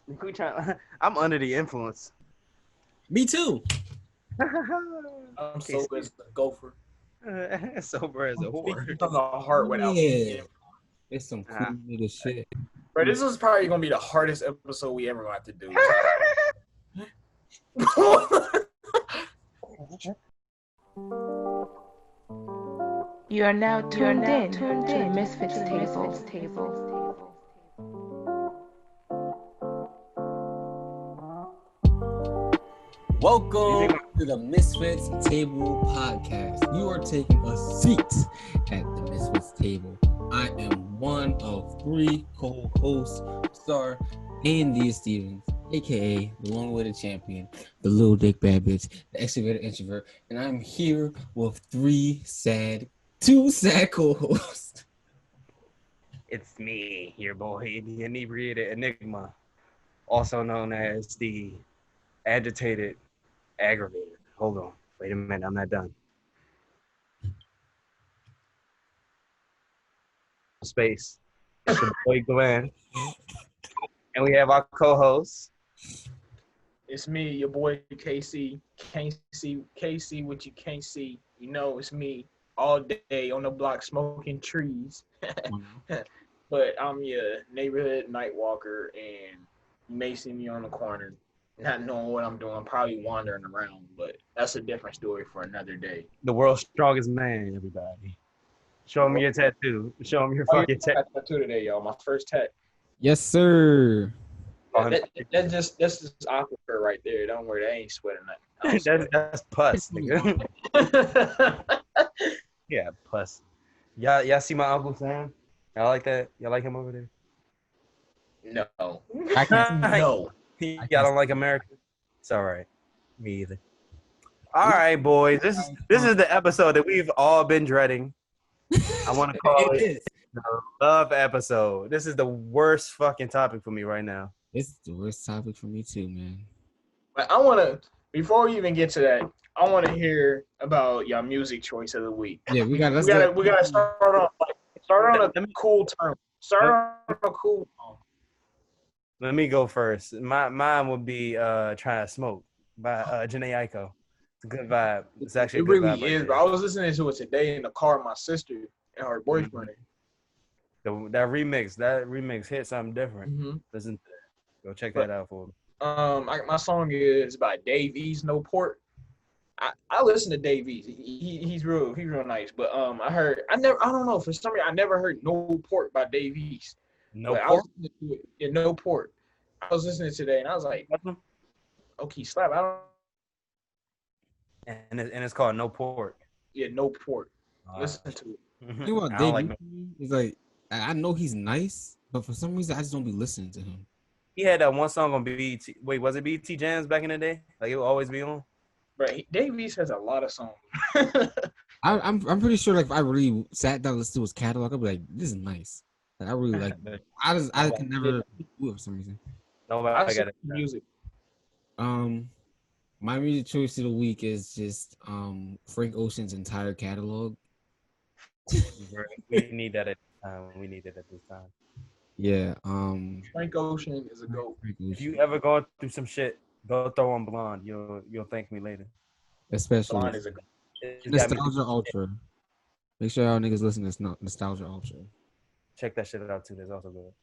I'm under the influence. Me too. I'm sober as a gopher. Sober as a whore. Speaking from the heart without being. It's some cool nigga shit. Bro, this is probably gonna be the hardest episode we ever have to do. You are now tuned in to the MisFits table. Welcome to the MisFits Table podcast. You are taking a seat at the MisFits table. I am one of three co-hosts, Star Andy Stevens, aka the long-awaited champion, the little dick bad bitch, the extroverted introvert, and I'm here with two sad co-hosts. It's me, your boy, the inebriated enigma, also known as the agitated aggravator. Hold on. Wait a minute. I'm not done. Space. It's your boy Glenn. And we have our co-host. It's me, your boy KC. Can't see KC what you can't see. You know it's me all day on the block smoking trees. But I'm your neighborhood night walker, and you may see me on the corner not knowing what I'm doing, probably wandering around, but that's a different story for another day. The world's strongest man, everybody. Show him your tattoo. Show him your fucking tattoo today, y'all. My first tat. Yes, sir. That's just aquifer right there. Don't worry, that ain't sweating nothing. That's pus, nigga. Yeah, pus. Y'all see my Uncle Sam? Y'all like that? Y'all like him over there? No. I can't. No. Y'all don't like America? It's all right. Me either. All right, boys. This is the episode that we've all been dreading. I want to call it the love episode. This is the worst fucking topic for me right now. It's the worst topic for me too, man. But I want to, before we even get to that, I want to hear about your music choice of the week. Yeah, we gotta start on a cool term. Start on a cool term. Let me go first. Mine would be "Trying to Smoke" by Jhené Aiko. It's a good vibe. It's actually a good vibe. It really is. I was listening to it today in the car with my sister and her boyfriend. That remix hit something different. Mm-hmm. Listen to that. Go check that out for me. My song is by Dave East, No Port. I listen to Dave East. He's real nice. But I don't know, for some reason I never heard No Port by Dave East. No Port? No Port. I was listening today and I was like, okay, slap. I don't. And it's called No Port. Yeah, No Port. Listen to it. You want Dave? It's like I know he's nice, but for some reason I just don't be listening to him. He had that one song on BET. Wait, was it BET Jams back in the day? Like it would always be on. Right, Dave East has a lot of songs. I'm pretty sure like if I really sat down and listened to his catalog, I'd be like, this is nice. Like I really like it. I can never do it for some reason. Nobody got it. Music. My music choice of the week is just Frank Ocean's entire catalog. We need that at this time. Yeah. Frank Ocean is a GOAT. If you ever going through some shit, go throw on Blonde. You'll thank me later. Especially Blonde is a GOAT. Nostalgia Ultra. Make sure y'all niggas listen to Nostalgia Ultra. Check that shit out too. That's also good.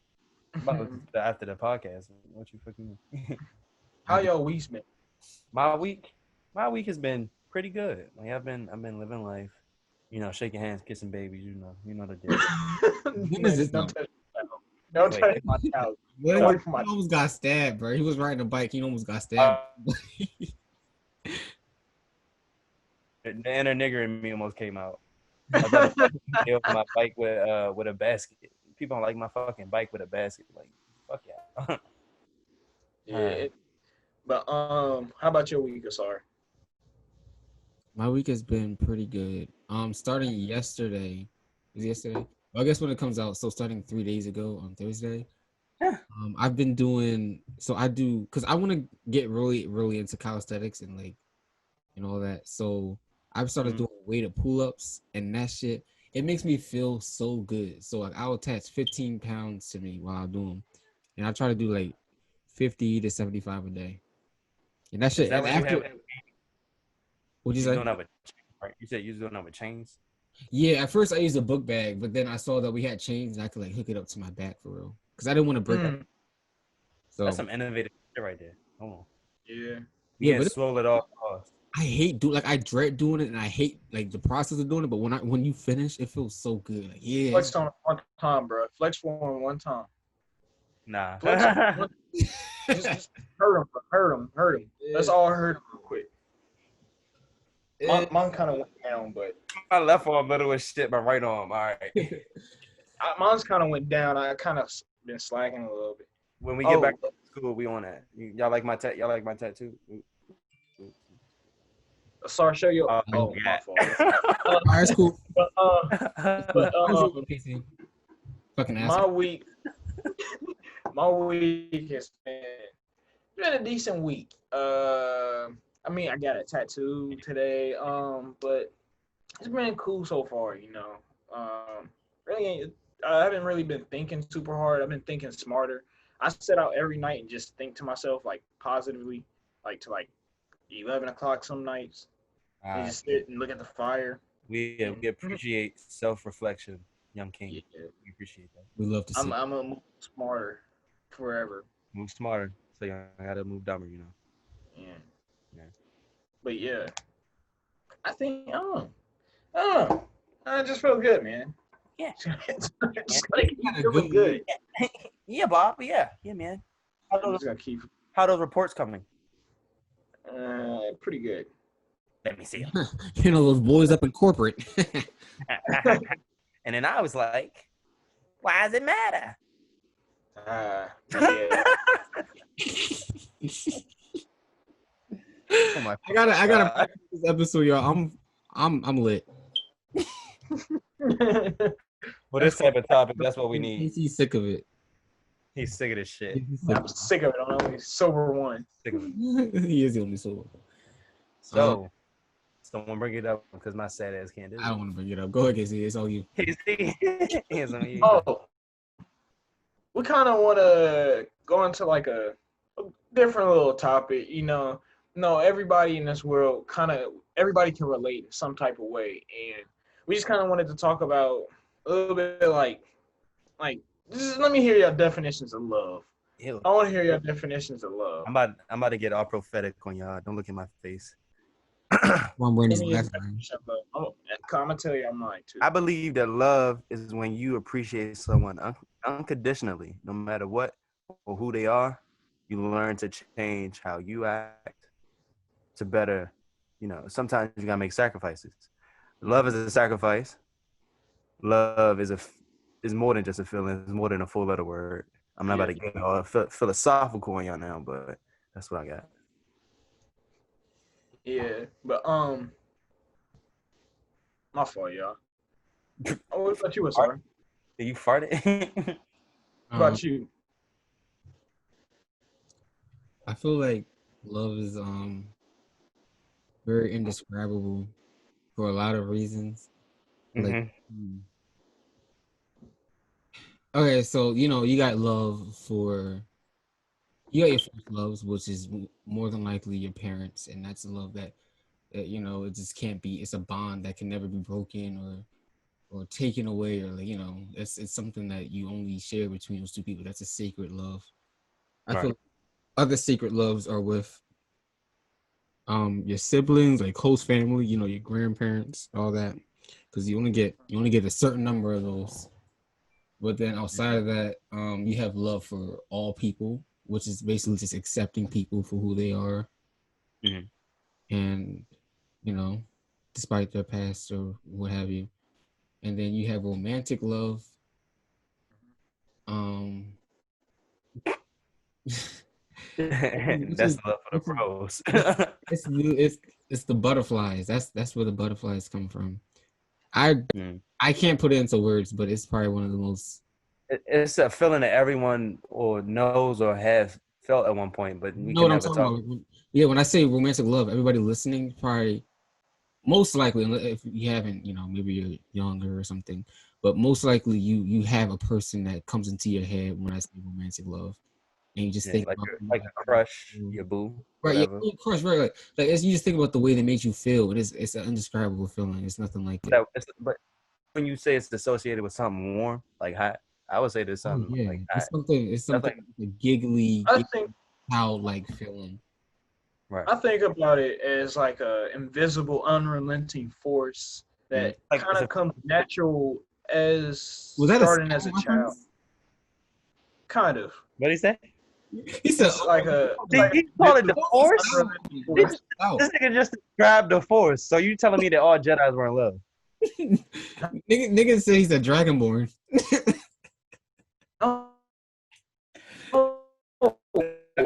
After the podcast, what you fucking mean? How y'all weeks been? My week has been pretty good. Like I've been living life. You know, shaking hands, kissing babies. You know the deal. Don't touch my child. He almost got stabbed, bro. He was riding a bike. He almost got stabbed. The inner nigger in me almost came out. I was about to my bike with a basket. People don't like my fucking bike with a basket. Like, fuck yeah. Yeah. But how about your week, Asar? My week has been pretty good. Starting yesterday. Is it yesterday? Well, I guess when it comes out, so starting 3 days ago on Thursday. I've been doing because I want to get really, really into calisthenics and like and all that. So I've started doing weighted pull-ups and that shit. It makes me feel so good. So like I'll attach 15 pounds to me while I do them. And I try to do like $50 to $75 a day, and that shit. Is that what After, you have? what'd you You say? doing that with chains, right? You said you was doing that with chains. Yeah, at first I used a book bag, but then I saw that we had chains and I could like hook it up to my back for real, because I didn't want to break it. So That's some innovative shit right there. Hold on. Yeah. You yeah, can't but swole it off. I hate I dread doing it, and I hate like the process of doing it. But when you finish, it feels so good. Like, yeah, Flex on one time, bro. Flex for him one time. Nah. Flex on just hurt him. Let's all hurt him real quick. Mine kind of went down, but My left arm little as shit. My right arm. All right. mine's kind of went down. I kind of been slacking a little bit. When we get back to school, we on that. Y'all like my Y'all like my tattoo? Sorry, show you. Oh, my fault. all right, it's cool. But Fucking my asshole. week has been a decent week. I mean, I got a tattoo today. But it's been cool so far. You know. Really, I haven't really been thinking super hard. I've been thinking smarter. I sit out every night and just think to myself like positively, like to like 11 o'clock some nights. And just sit and look at the fire. We appreciate self-reflection, young king. Yeah. We appreciate that. We love to see. I'm gonna move smarter forever. Move smarter, so you gotta move dumber. You know. Yeah. But yeah, I think I just feel good, man. Yeah. Just gotta keep feeling good. Yeah, Bob. Yeah, man. I'm just gonna keep. How those reports coming? Pretty good. Let me see. You know those boys up in corporate. And then I was like, why does it matter? Yeah. Oh my I gotta practice this episode, y'all. I'm lit. Well, this type of topic, that's what we need. He's sick of it. He's sick of this shit. I'm sick of it. I'm only sober one. Sick of it. He is the only sober. So, someone bring it up because my sad ass can't do it. I don't want to bring it up. Go ahead, Casey. It's all you. It's on you. Oh, we kind of want to go into like a different little topic. You know, no, everybody in this world everybody can relate in some type of way, and we just kind of wanted to talk about a little bit like just let me hear your definitions of love. Ew. I want to hear your definitions of love. I'm about to get all prophetic on y'all. Don't look at my face. I'm wearing this Give me your last name. definition of love. I'm gonna tell you I'm mine too. I believe that love is when you appreciate someone unconditionally, no matter what or who they are. You learn to change how you act to better. You know, sometimes you gotta make sacrifices. Love is a sacrifice. Love is more than just a feeling. It's more than a full-letter word. I'm not about to get all philosophical on y'all now, but that's what I got. Yeah, but my fault, y'all. Oh, what about you, sorry? You farted? What about you? I feel like love is very indescribable for a lot of reasons. Like, okay, so you know you got love for your first loves, which is more than likely your parents, and that's a love that you know it just can't be. It's a bond that can never be broken or taken away, or like, you know, it's something that you only share between those two people. That's a sacred love. I feel other sacred loves are with your siblings, like close family, you know, your grandparents, all that, because you only get a certain number of those. But then outside of that, you have love for all people, which is basically just accepting people for who they are, and you know, despite their past or what have you. And then you have romantic love. That's love for the pros. It's the butterflies. That's where the butterflies come from. I can't put it into words, but it's probably one of the most. It's a feeling that everyone or knows or has felt at one point, but we can never talk. Yeah, when I say romantic love, everybody listening probably, most likely, if you haven't, you know, maybe you're younger or something, but most likely you have a person that comes into your head when I say romantic love. and you just think about like a crush, your boo, right, whatever. yeah, of course, right, like you just think about the way they make you feel. It's an indescribable feeling. It's nothing like it. But when you say it's associated with something warm, like hot, I would say there's Oh something yeah, like hot. it's something like, like a giggly, I think childlike feeling. right. I think about it as like a invisible, unrelenting force that Like kind of comes natural as Was that starting as a a child. Kind of. what did he say? He said, It's like a He called it the force. unrelenting This force. nigga just described the force. So you telling me that all Jedi's were in love? nigga said he's a dragonborn. Oh,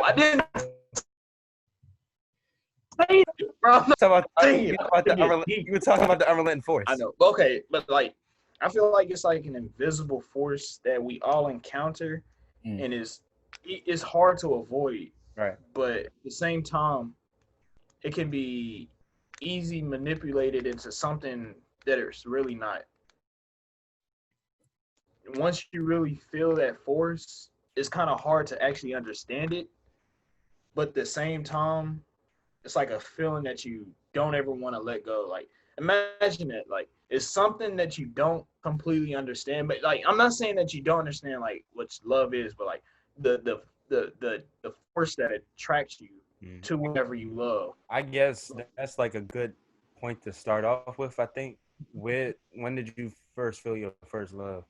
I didn't say it, bro. You were talking about the unrelenting force. I know. Okay, but like I feel like it's like an invisible force that we all encounter and it's hard to avoid. Right. But at the same time, it can be easy manipulated into something that it's really not. Once you really feel that force, it's kind of hard to actually understand it. But at the same time, it's like a feeling that you don't ever want to let go. Like imagine it, like it's something that you don't completely understand. But like I'm not saying that you don't understand like what love is, but like the force that attracts you to whatever you love. I guess that's like a good point to start off with. I think. When did you first feel your first love?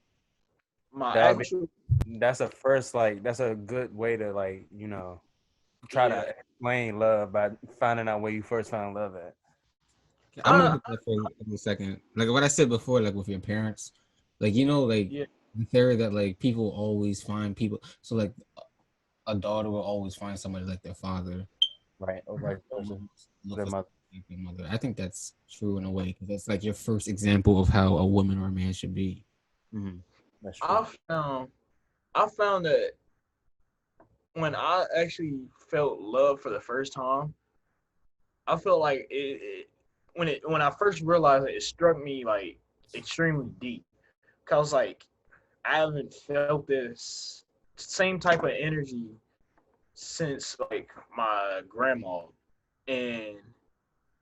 That's a good way to like, try to explain love by finding out where you first found love at. I'm gonna hit that for a second. Like what I said before, like with your parents, like the theory that like people always find people. So like a daughter will always find somebody like their father, right? Or vice versa. Their mother. I think that's true in a way because that's like your first example of how a woman or a man should be. Mm-hmm. That's true. I found that when I actually felt love for the first time, I felt like when I first realized it struck me like extremely deep. Cause like I haven't felt this same type of energy since like my grandma, and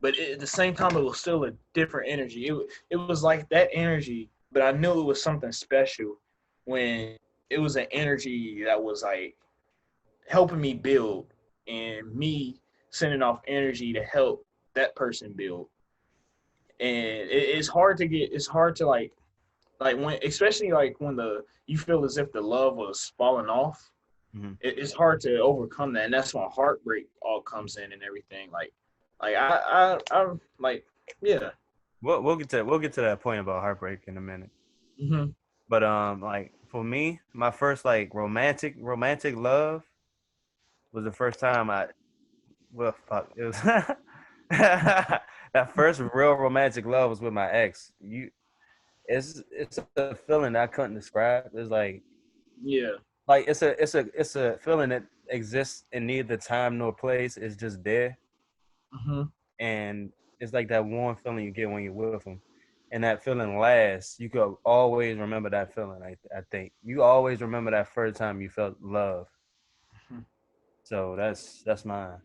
but at the same time it was still a different energy. It was like that energy, but I knew it was something special when it was an energy that was like helping me build and me sending off energy to help that person build. And it's hard to like when, especially like when you feel as if the love was falling off. It's hard to overcome that, and that's when heartbreak all comes in and everything. Like I like yeah. We'll get to that point about heartbreak in a minute. Mm-hmm. But like for me, my first like romantic love was the first time it was that first real romantic love was with my ex. It's a feeling that I couldn't describe. It's like it's a feeling that exists in neither time nor place. It's just there, and it's like that warm feeling you get when you're with them, and that feeling lasts. You could always remember that feeling. I think you always remember that first time you felt love. So that's mine.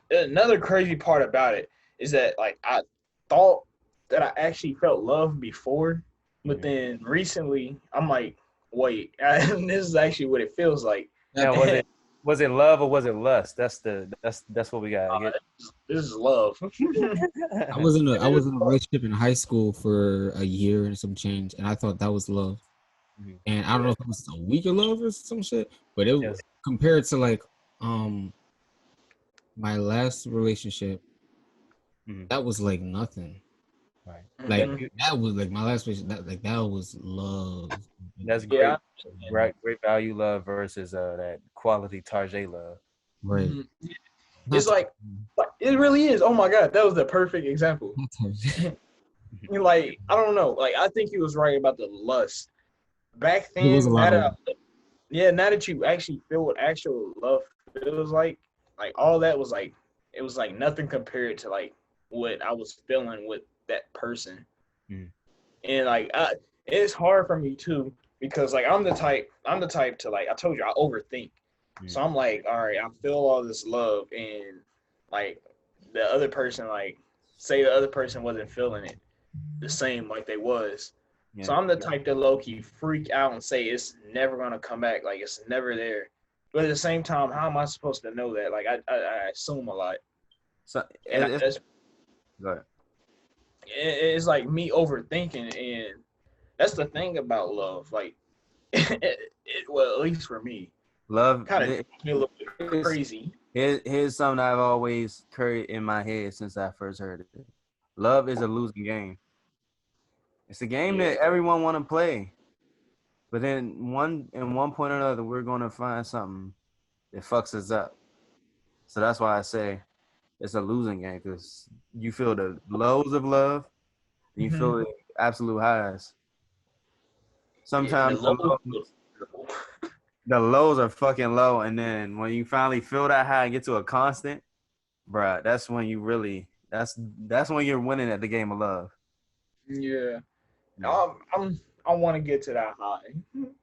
Another crazy part about it is that like I thought that I actually felt love before, but then recently I'm like, wait, this is actually what it feels like. Now was it love or was it lust? That's what we got. This is love. I was in a relationship in high school for a year and some change, and I thought that was love. And I don't know if it was a week of love or some shit, but it compared to like my last relationship, that was like nothing. Right. Like that was like my last relationship. That was love. That's great. Right. Great value love versus that quality Tarjay love. Right. It's like it really is. Oh my god, that was the perfect example. Like I don't know. Like I think he was right about the lust. Back then, now that you actually feel what actual love feels like all that was like it was like nothing compared to like what I was feeling with that person. And like it's hard for me too because like I'm the type to like I told you I overthink. So I'm like, all right, I feel all this love, and like the other person, like say the other person wasn't feeling it the same like they was. Yeah. So I'm the type that low key freak out and say it's never gonna come back, like it's never there. But at the same time, how am I supposed to know that? Like I assume a lot, So and it's go ahead. it's like me overthinking, and that's the thing about love. Like, well, at least for me, Love kind of makes me a little bit it's- crazy. here's something I've always carried in my head since I first heard it. Love is a losing game. It's a game that everyone want to play, but then in one point or another, we're gonna find something that fucks us up. So that's why I say it's a losing game, because you feel the lows of love and you feel the absolute highs. Sometimes the lows are fucking low, and then when you finally feel that high and get to a constant, bruh, that's when you really that's when you're winning at the game of love. Yeah. I want to get to that high.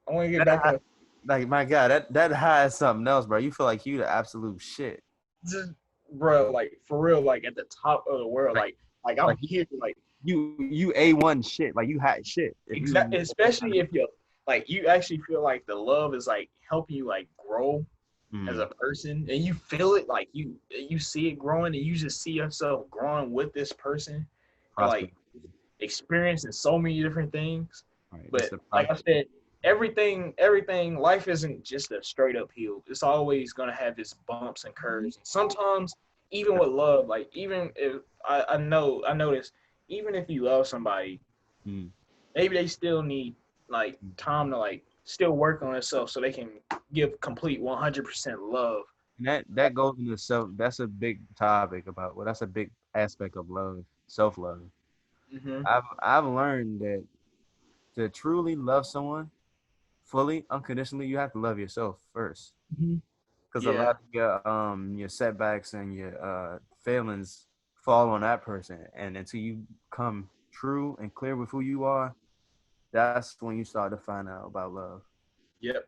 I want to get back up. Like, my God, that high is something else, bro. You feel like you the absolute shit. Just, bro, like for real, like at the top of the world, like I'm here, like you A1 shit, like you hot shit. exactly. Especially if you like, you actually feel like the love is like helping you like grow as a person, and you feel it, like you see it growing, and you just see yourself growing with this person, and like experiencing so many different things. Right. But like I said, everything, life isn't just a straight up hill. It's always gonna have its bumps and curves. And sometimes, even with love, like even if I notice, even if you love somebody, maybe they still need like time to like still work on themselves so they can give complete 100% love. And that goes into self. That's a big topic about. Well, that's a big aspect of love, self love. I've learned that to truly love someone fully, unconditionally, you have to love yourself first. Because a lot of your setbacks and your failings fall on that person, and until you come true and clear with who you are, that's when you start to find out about love. Yep.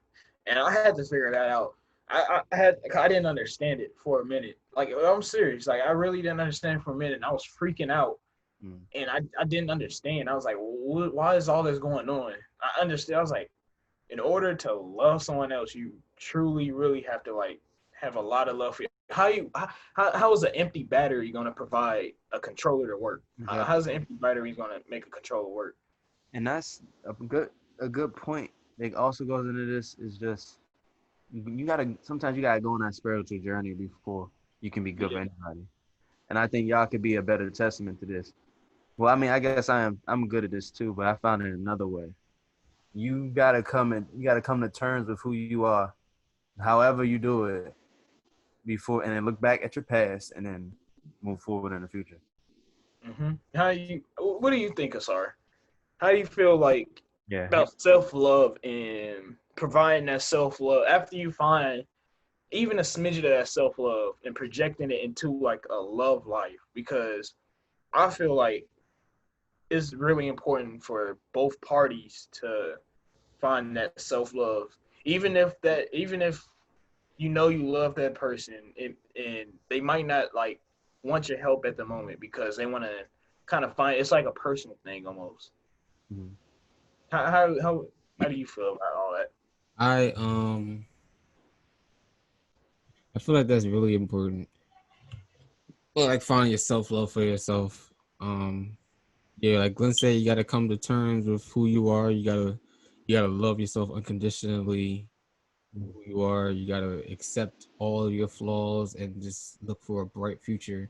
And I had to figure that out. I didn't understand it for a minute. Like, I'm serious. Like, I really didn't understand it for a minute. And I was freaking out. And I didn't understand. I was like, why is all this going on? I understand. I was like, in order to love someone else, you truly, really have to like have a lot of love for you. How is an empty battery going to provide a controller to work? How's an empty battery going to make a controller work? And that's a good point. That also goes into this is just sometimes you gotta go on that spiritual journey before you can be good for anybody. And I think y'all could be a better testament to this. Well, I mean, I guess I'm good at this too, but I found it another way. You gotta come to terms with who you are, however you do it, before, and then look back at your past and then move forward in the future. What do you think, Asar? How do you feel like about self-love and providing that self-love after you find even a smidget of that self-love and projecting it into like a love life? Because I feel like it's really important for both parties to find that self-love, even if you know you love that person, and they might not like want your help at the moment because they want to kind of find, it's like a personal thing almost. How do you feel about all that? I feel like that's really important. Well, like finding your self-love for yourself. Like Glenn said, you gotta come to terms with who you are. You gotta love yourself unconditionally. Who you are, you gotta accept all of your flaws and just look for a bright future.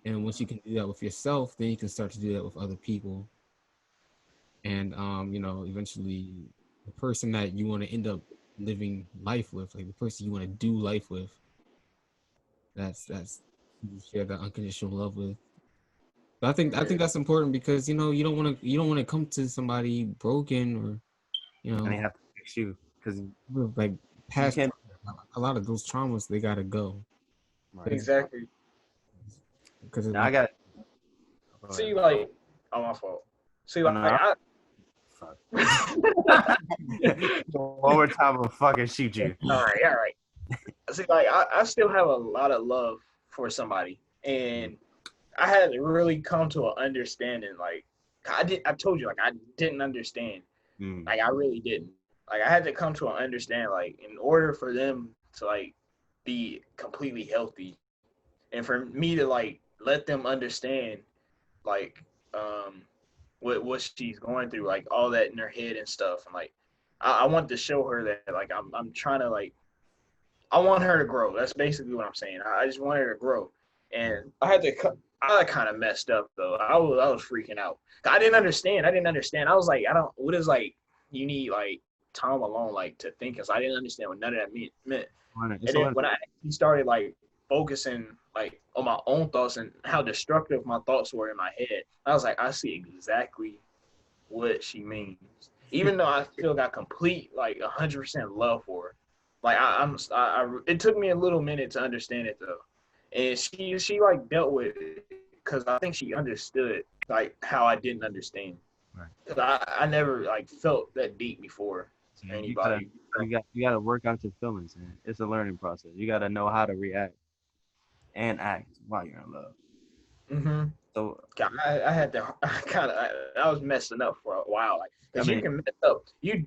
And once you can do that with yourself, then you can start to do that with other people. And eventually the person that you want to end up living life with, like the person you want to do life with, that's you share that unconditional love with. But I think that's important because you don't want to come to somebody broken, or and they have to fix you, because like past a lot of those traumas, they gotta go. Right. Exactly. Because I got see, like, oh, my fault. See, like, one more time, I'll fucking shoot you. All right. see, like I still have a lot of love for somebody, and I had to really come to an understanding. Like I told you, like I didn't understand. Like I really didn't. Like I had to come to an understanding. Like in order for them to like be completely healthy, and for me to like let them understand, like what she's going through, like all that in her head and stuff, and like I want to show her that like I'm trying to like I want her to grow. That's basically what I'm saying. I just want her to grow, and I kind of messed up though. I was freaking out. I didn't understand. I was like, I don't. What is like? You need like time alone, like to think. Cause I didn't understand what none of that meant. And then when I actually started like focusing like on my own thoughts and how destructive my thoughts were in my head, I was like, I see exactly what she means. Even though I still got complete like 100% love for her, like it took me a little minute to understand it though, and she like dealt with it because I think she understood like how I didn't understand. Right. Cause I never like felt that deep before anybody. You gotta work out your feelings, man. It's a learning process. You gotta know how to react and act while you're in love. Mm-hmm. So God, I had to I was messing up for a while, like because you can mess up.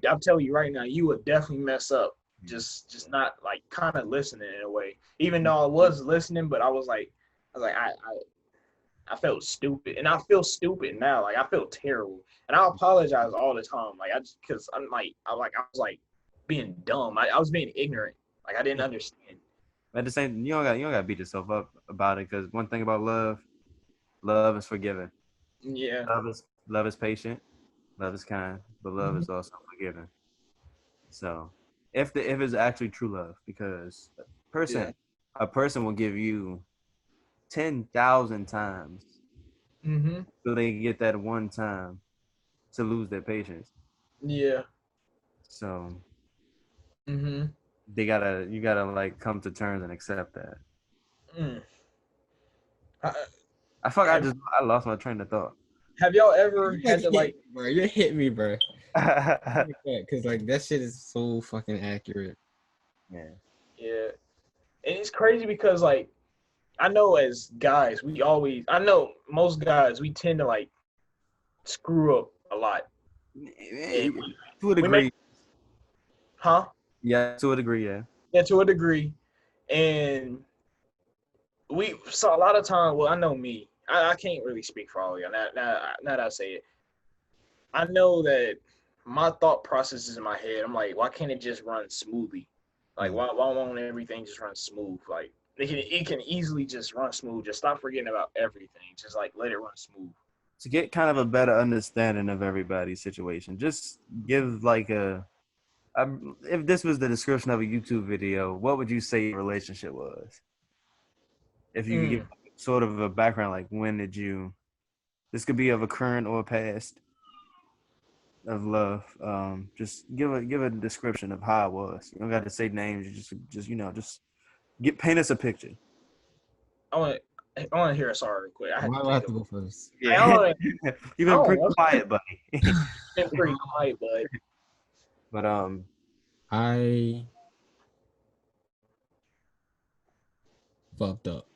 I'm telling you right now, you would definitely mess up. Just not like kind of listening in a way. Even though I was listening, but I was like I felt stupid, and I feel stupid now. Like I feel terrible, and I apologize all the time. Like because I was like being dumb. I was being ignorant. Like I didn't understand. at the same, you don't gotta beat yourself up about it, because one thing about love is forgiving. Yeah. Love is patient. Love is kind, but love is also forgiving. So if it's actually true love, because a person will give you 10,000 times so they get that one time to lose their patience. Yeah. So Mm-hmm. you gotta like come to terms and accept that. I lost my train of thought. Have y'all ever had to like, bro? You hit me, bro. Because like that shit is so fucking accurate. Yeah. And it's crazy because like I know as guys, I know most guys, we tend to like screw up a lot. To a degree. Huh? Yeah, to a degree, yeah. Yeah, to a degree. And we saw a lot of time, well, I know me. I can't really speak for all of y'all. Now that I say it. I know that my thought processes in my head, I'm like, why can't it just run smoothly? Like, why won't everything just run smooth? Like, it can easily just run smooth. Just stop forgetting about everything. Just like let it run smooth. To get kind of a better understanding of everybody's situation, just give like if this was the description of a YouTube video, what would you say your relationship was? If you could give sort of a background, like when did you? This could be of a current or a past of love. Just give a description of how it was. You don't got to say names. You just paint us a picture. I want to hear a sorry real quick. I have to go first. Yeah. You've been pretty quiet, buddy. Been pretty quiet, bud. But I fucked up.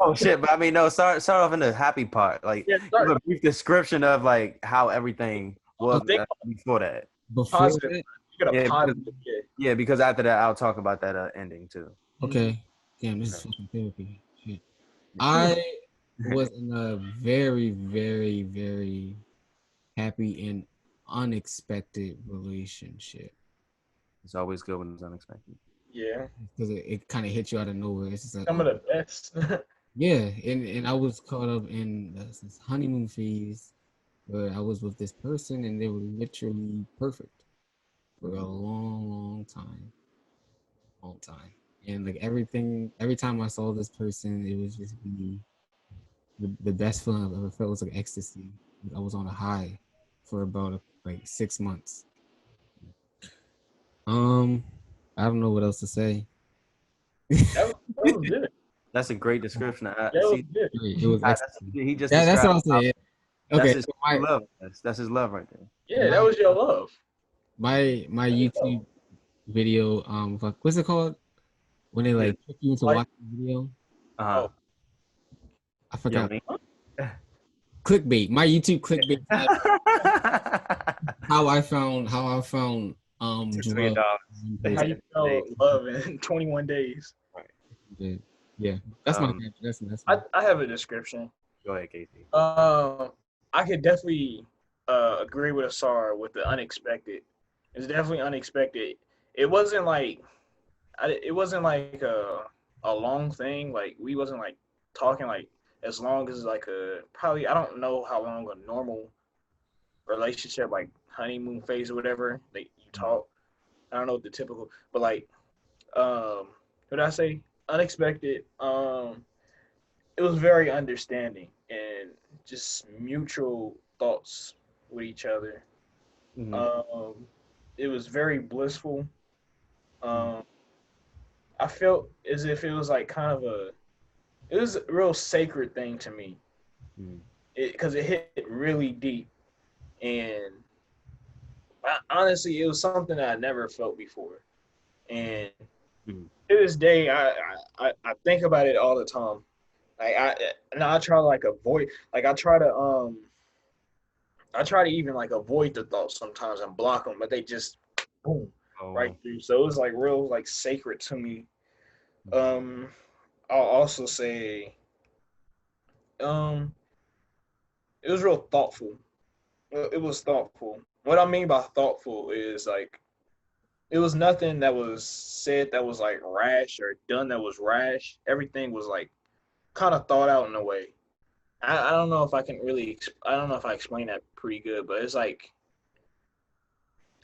Oh shit! But I mean, no. Start off in the happy part. Like, give a brief description of like how everything was before that. Before that? Yeah, because after that, I'll talk about that ending too. Okay. Damn, this is fucking therapy. Shit. I was in a very, very, very happy and unexpected relationship. It's always good when it's unexpected. Yeah. Because it kind of hits you out of nowhere. It's just like, some of the best. Yeah, and I was caught up in this honeymoon phase where I was with this person and they were literally perfect for a long time. And like every time I saw this person, it was just the best feeling I've ever felt. Was like ecstasy. I was on a high for about like 6 months. I don't know what else to say. That was good. That's a great description. It was ecstasy. He just that's what I'm saying. Okay, that's his love. That's his love right there. Yeah, that was your love. My YouTube video. What's it called? When they like trick you into Like- watching the video. Uh-huh. I forgot. Yeah, Clickbait. My YouTube clickbait. How I found $6 million. drugs. How you spell love in 21 days? Yeah, that's my that's I have a description. Go ahead, Casey. I could definitely agree with Asar with the unexpected. It's definitely unexpected. It wasn't like a long thing. Like we wasn't like talking like as long as like a probably I don't know how long a normal relationship like honeymoon phase or whatever that you talk. I don't know what the typical, but like what did I say? Unexpected. It was very understanding and just mutual thoughts with each other. Mhm. It was very blissful. I felt as if it was like kind of it was a real sacred thing to me because it hit really deep. And honestly, it was something that I never felt before. And to this day, I think about it all the time. Like I try to like avoid, like I try to even like avoid the thoughts sometimes and block them, but they just boom right through. So it was like real like sacred to me. I'll also say, it was real thoughtful. It was thoughtful. What I mean by thoughtful is like it was nothing that was said that was like rash or done that was rash. Everything was like kind of thought out in a way. I don't know if I can really. I don't know if I explained that pretty good, but it's like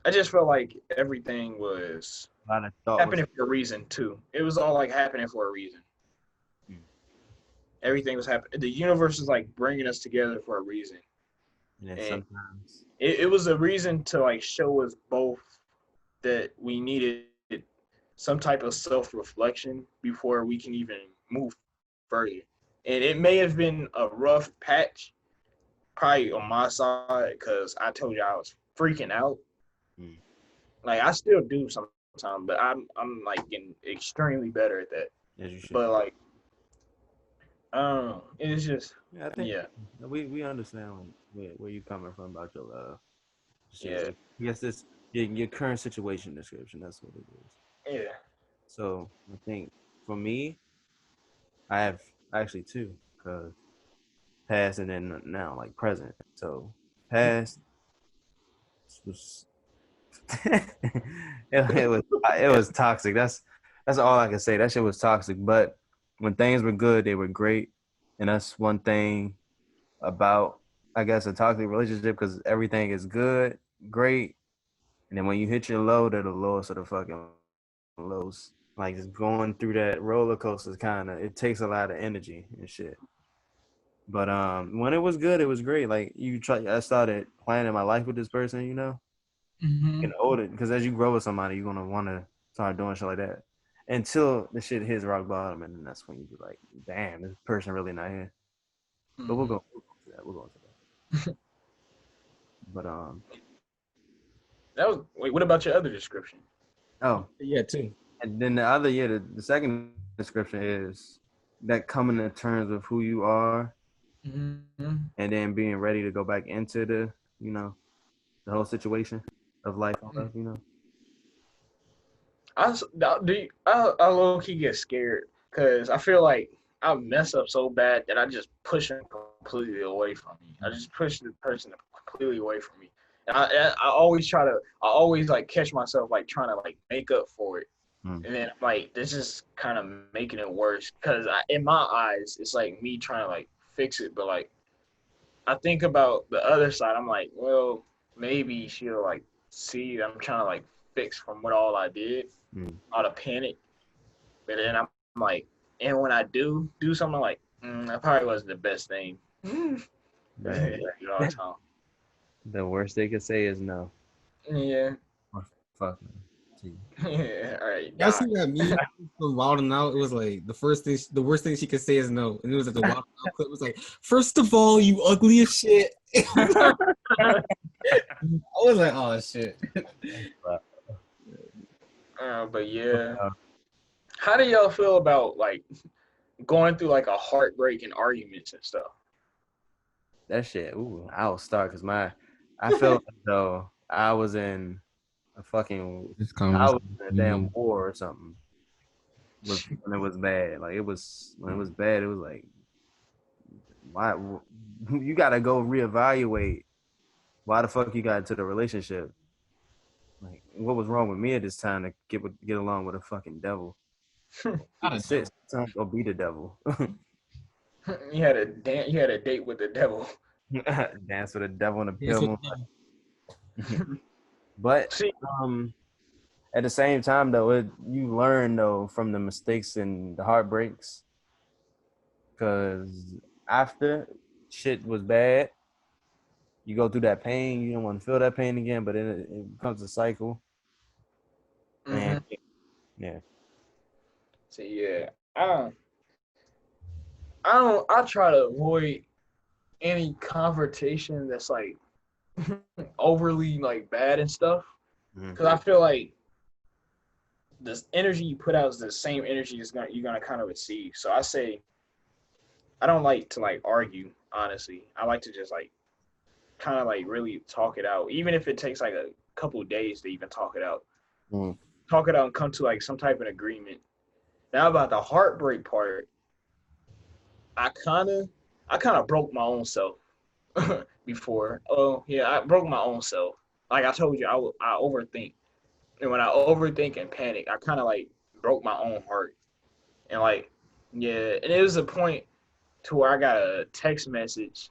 I just felt like everything was A lot of thought happening for a reason too. It was all like happening for a reason. Everything was happening. The universe is like bringing us together for a reason. and then sometimes It was a reason to like show us both that we needed some type of self-reflection before we can even move further. And it may have been a rough patch, probably on my side, because I told you I was freaking out. Like I still do sometimes, but I'm like getting extremely better at that. as you should. But like, it's just I think we understand where you coming from about your love. Yeah. I guess this your current situation description. That's what it is. Yeah. So I think for me, I have actually two, cause past and then now like present. So past was it was toxic. That's all I can say. That shit was toxic. But when things were good, they were great, and that's one thing about I guess a toxic relationship because everything is good, great, and then when you hit your low, they're the lowest of the fucking lows. Like just going through that roller coaster is it takes a lot of energy and shit. But when it was good, it was great. Like I started planning my life with this person, you know. Getting older, because as you grow with somebody, you're gonna want to start doing shit like that until the shit hits rock bottom, and then that's when you be like, "Damn, this person really not here." But we'll go to that. We'll go to that. But That was wait. What about your other description? oh yeah too. And then the second description is that coming to terms with who you are, and then being ready to go back into the the whole situation of life and stuff, you know. I low key get scared because I feel like I mess up so bad that I just push them completely away from me. I just push the person completely away from me. And I always like catch myself like trying to like make up for it. And then like this is kind of making it worse because in my eyes it's like me trying to like fix it, but like I think about the other side. I'm like, well, maybe she'll like see I'm trying to like fix from what all I did, out of panic. But then I'm like, and when I do something like, that probably wasn't the best thing. All the time. The worst they could say is no. Yeah. Or fuck no. Yeah. All right. Y'all see that meme from Wild 'N Out? It was like the worst thing she could say is no, and it was at the Wild 'N Out clip. It was like, first of all, you ugly as shit. I was like, oh shit. But yeah, how do y'all feel about like going through like a heartbreak and arguments and stuff? That shit. Ooh, I'll start because I felt as though I was in a fucking, This I was in a damn conversation. war or something. When it was bad, like when it was bad, it was like, why you gotta go reevaluate why the fuck you got into the relationship. Like, what was wrong with me at this time to get along with a fucking devil? Sit sometimes or be the devil. You had a date with the devil. Dance with the devil in the Yes, pale moonlight. But See, at the same time, though, you learn though from the mistakes and the heartbreaks, because after shit was bad, you go through that pain. You don't want to feel that pain again, but it becomes a cycle. And yeah, see, yeah, I try to avoid any confrontation that's like overly like bad and stuff, because I feel like this energy you put out is the same energy you're gonna kind of receive. So I say I don't like to like argue. Honestly, I like to just like kind of like really talk it out, even if it takes like a couple of days to even talk it out. Talk it out and come to like some type of agreement. Now about the heartbreak part, I kind of broke my own self before. Oh yeah, I broke my own self. Like I told you, I overthink, and when I overthink and panic, I kind of like broke my own heart, and like yeah, and it was a point to where I got a text message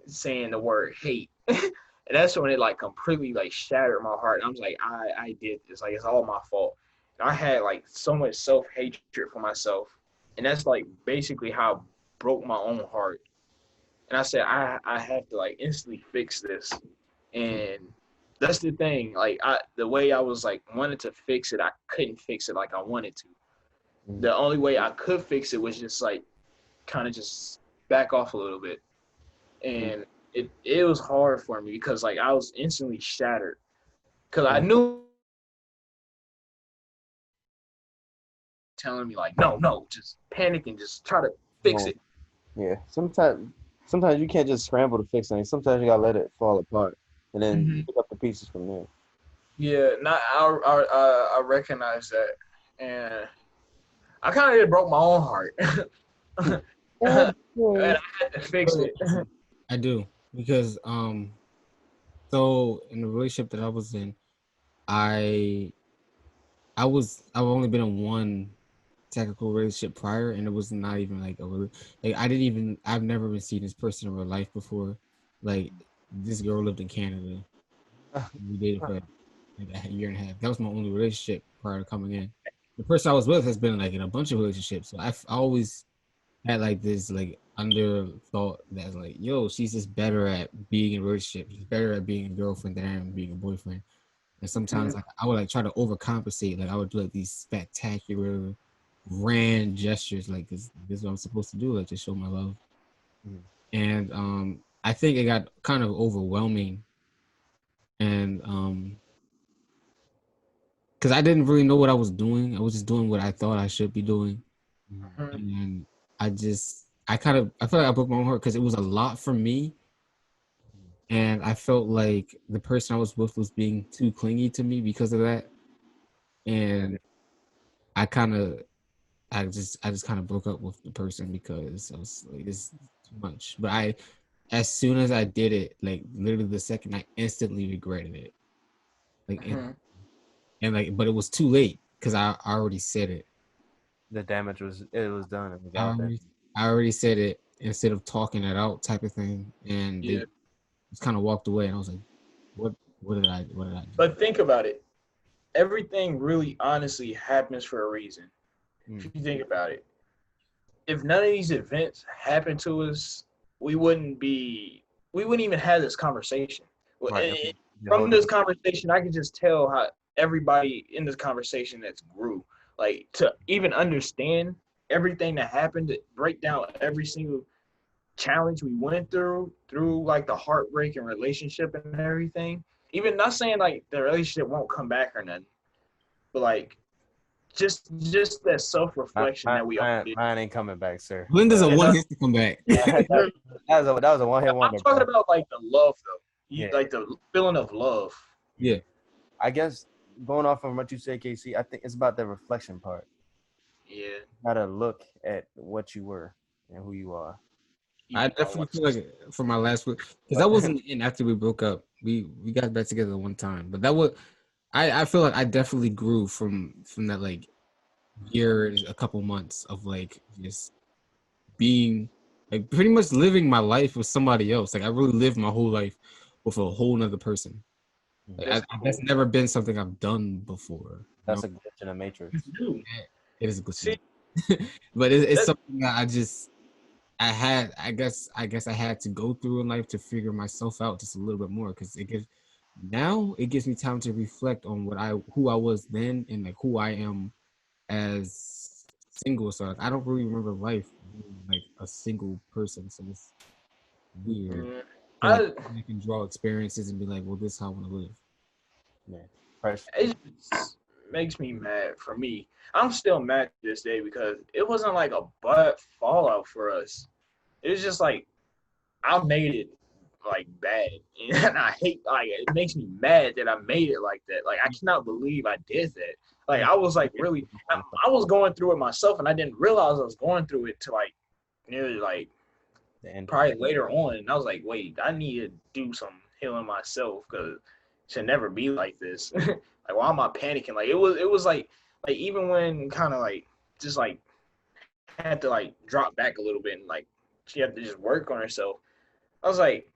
saying the word hate. And that's when it like completely like shattered my heart. And I was like, I did this. Like it's all my fault. And I had like so much self-hatred for myself. And that's like basically how I broke my own heart. And I said, I have to like instantly fix this. And that's the thing. Like the way I was like wanted to fix it, I couldn't fix it like I wanted to. The only way I could fix it was just like kind of just back off a little bit. And it was hard for me because like I was instantly shattered because I knew telling me like no just panic and just try to fix it. Yeah. Sometimes you can't just scramble to fix things. Sometimes you gotta let it fall apart and then pick up the pieces from there. Yeah, not I recognize that, and I kind of broke my own heart. And I had to fix it. I do because so in the relationship that I was in, I've only been in one technical relationship prior, and it was not even like I've never even seen this person in real life before. Like this girl lived in Canada. We dated for like a year and a half. That was my only relationship prior to coming in. The person I was with has been like in a bunch of relationships. So I always had like this like under thought that's like, yo, she's just better at being in a relationship. She's better at being a girlfriend than I am being a boyfriend. And sometimes like I would like try to overcompensate. Like I would do like these spectacular grand gestures, like this is what I'm supposed to do, like to show my love. And I think it got kind of overwhelming. And because I didn't really know what I was doing. I was just doing what I thought I should be doing. And I feel like I broke my own heart because it was a lot for me. And I felt like the person I was with was being too clingy to me because of that. And I just kind of broke up with the person because I was like, this is too much. But as soon as I did it, like literally the second, I instantly regretted it. Like, but it was too late because I already said it. The damage was done. It was I out there. already said it instead of talking it out, type of thing, and they just kind of walked away. And I was like, what did I do? But think about it. Everything really honestly happens for a reason. If you think about it, if none of these events happened to us, we wouldn't even have this conversation. Right. From this conversation, I can just tell how everybody in this conversation that's grew. Like to even understand everything that happened, to break down every single challenge we went through like the heartbreak and relationship and everything. Even not saying like the relationship won't come back or nothing, but like just that self-reflection that we all did. Mine ain't coming back, sir. When does a one hit to come back? that was a one-hit wonder. I'm talking about like the love though. Yeah. Like the feeling of love. Yeah. I guess going off from what you said, KC, I think it's about the reflection part. Yeah. You gotta look at what you were and who you are. I definitely feel like for my last week, because that wasn't in after we broke up. We got back together one time, but that was I feel like I definitely grew from that like year, a couple months of like just being like pretty much living my life with somebody else. Like I really lived my whole life with a whole nother person. Like, that's never been something I've done before. That's a glitch in the matrix. It is a glitch, but it's something that I guess I had to go through in life to figure myself out just a little bit more, because it gives me time to reflect on who I was then and like who I am as single. So like, I don't really remember life being like a single person, so it's weird. I can draw experiences and be like, well, this is how I want to live. Yeah, it just makes me mad. For me, I'm still mad to this day because it wasn't like a butt fallout for us. It was just like I made it like bad, and I hate, like, it makes me mad that I made it like that. Like I cannot believe I did that. Like I was like really, I was going through it myself, and I didn't realize I was going through it till like nearly like probably later on. And I was like, wait, I need to do some healing myself because it should never be like this. Like why am I panicking? Like it was like even when kind of like just like had to like drop back a little bit and like she had to just work on herself. I was like,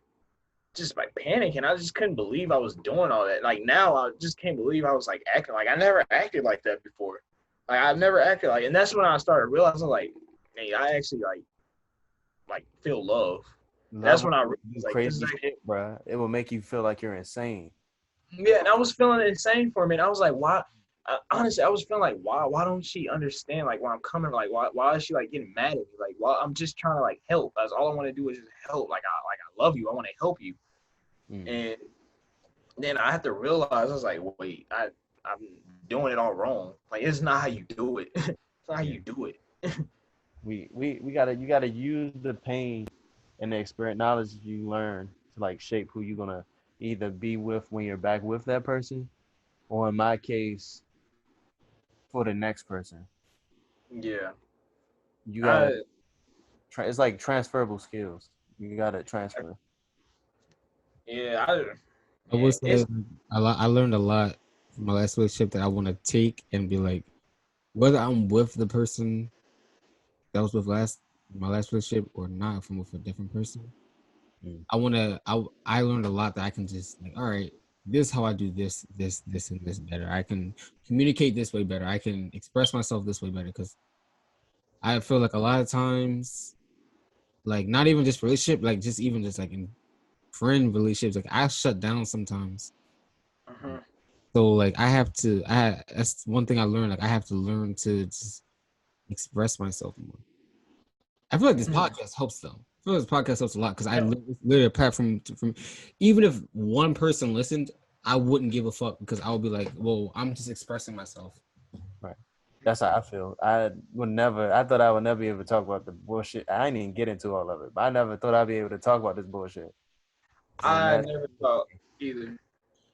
just like panicking. I just couldn't believe I was doing all that. Like now, I just can't believe I was like acting like I never acted like that before. Like I've never acted like, and that's when I started realizing like, hey, I actually like feel love. That's when I realized like crazy shit, bro. It will make you feel like you're insane. Yeah, and I was feeling insane for a minute. I was like, why? Honestly, I was feeling like, why don't she understand like why I'm coming? Like why is she like getting mad at me? Like I'm just trying to like help. That's all I want to do is just help. Like I love you. I want to help you. And then I had to realize, I was like, wait, I'm doing it all wrong. Like it's not how you do it. It's not how you do it. You gotta use the pain and the experience knowledge you learn to like shape who you're gonna either be with when you're back with that person, or in my case, for the next person. Yeah. You gotta it's like transferable skills. You gotta transfer. Yeah, I would say I learned a lot from my last relationship that I want to take and be like, whether I'm with the person that was with my last relationship or not, if I'm with a different person. I learned a lot that I can just like, all right, this is how I do this, and this better. I can communicate this way better. I can express myself this way better, because I feel like a lot of times, like not even just relationship, like just even just like in friend relationships, like I shut down sometimes. So like that's one thing I learned. Like I have to learn to just express myself more. I feel like this podcast helps though. I feel like this podcast helps a lot because I literally apart from even if one person listened, I wouldn't give a fuck because I would be like, well, I'm just expressing myself. Right. That's how I feel. I thought I would never be able to talk about the bullshit. I didn't even get into all of it, but I never thought I'd be able to talk about this bullshit. I never thought either.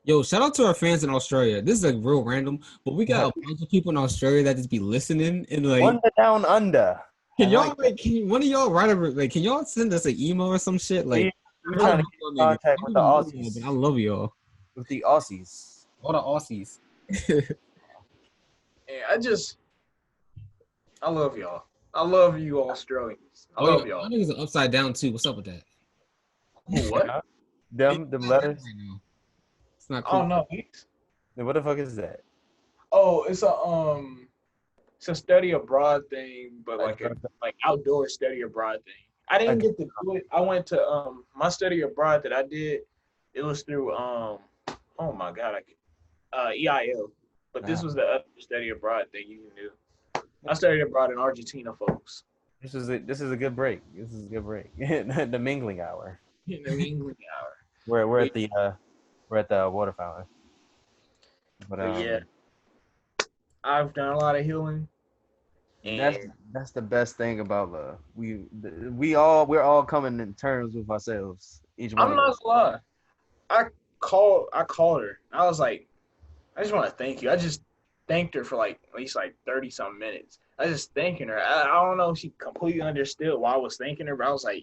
Yo, shout out to our fans in Australia. This is like real random, but we got a bunch of people in Australia that just be listening and like Wonder Down Under. Can y'all can one of y'all write a like? Can y'all send us an email or some shit? Like, I'm trying to get in contact with the Aussies. But I love y'all. With the Aussies. All the Aussies. Yeah, I love y'all. I love you Australians. I love y'all. I think it's upside down too. What's up with that? What? them letters. It's not cool. Oh no. What the fuck is that? Oh, it's a study abroad thing, but like outdoor study abroad thing. I didn't get to do it. I went to my study abroad that I did. It was through oh my god, EIL. But this was the other study abroad thing you can do. I studied abroad in Argentina, folks. This is a good break. This is a good break. The mingling hour. The mingling hour. We're at the water fountain. But yeah. I've done a lot of healing. And That's the best thing about love. We're all coming in terms with ourselves. Each one I'm of not us. gonna lie. I called her. I was like, I just want to thank you. I just thanked her for like at least like 30 some minutes. I just thanking her. I don't know if she completely understood why I was thanking her, but I was like,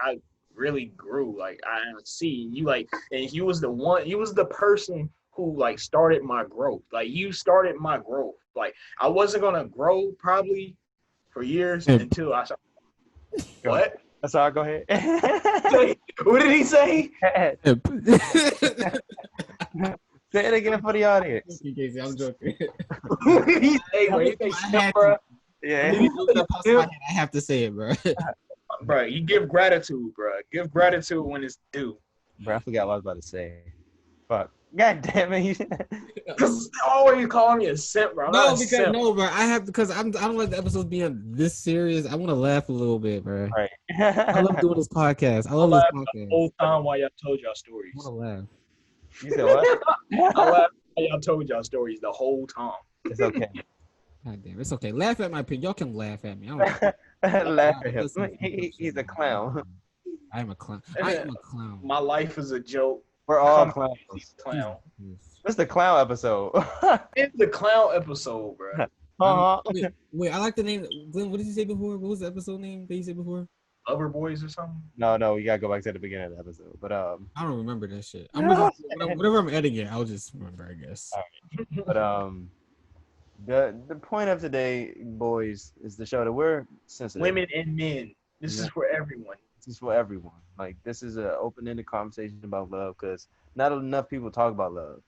I really grew. Like I see you like, and you was the person who like started my growth. Like you started my growth. Like I wasn't gonna grow probably for years until I started. What? That's all. Go ahead. What did he say? Say it again for the audience. I'm joking. What did he say? Bro? He say, bro. Yeah. I have to say it, bro. Bro, you give gratitude, bro. Give gratitude when it's due. Bro, I forgot what I was about to say. Fuck. God damn it. Because they always call me a simp, bro. No, bro. I have because I don't like the episodes being this serious. I want to laugh a little bit, bro. Right. I love doing this podcast. I love this podcast. The whole time while y'all told y'all stories. I want to laugh. You said what? I laughed while y'all told y'all stories the whole time. It's okay. God damn, it's okay. Laugh at my opinion. Y'all can laugh at me. I don't Laugh at him. He's a clown. I am a clown. I am a clown. My life is a joke. We're all clowns. Clown. It's the clown episode. It's the clown episode, bro. Wait, I like the name. Glenn, what did you say before? What was the episode name that you said before? Lover Boys or something? No, we gotta go back to the beginning of the episode. But I don't remember that shit. Whatever I'm editing, I'll just remember, I guess. But the point of today, boys, is to show that we're sensitive. Women and men. This is for everyone. This is for everyone. Like this is an open-ended conversation about love because not enough people talk about love.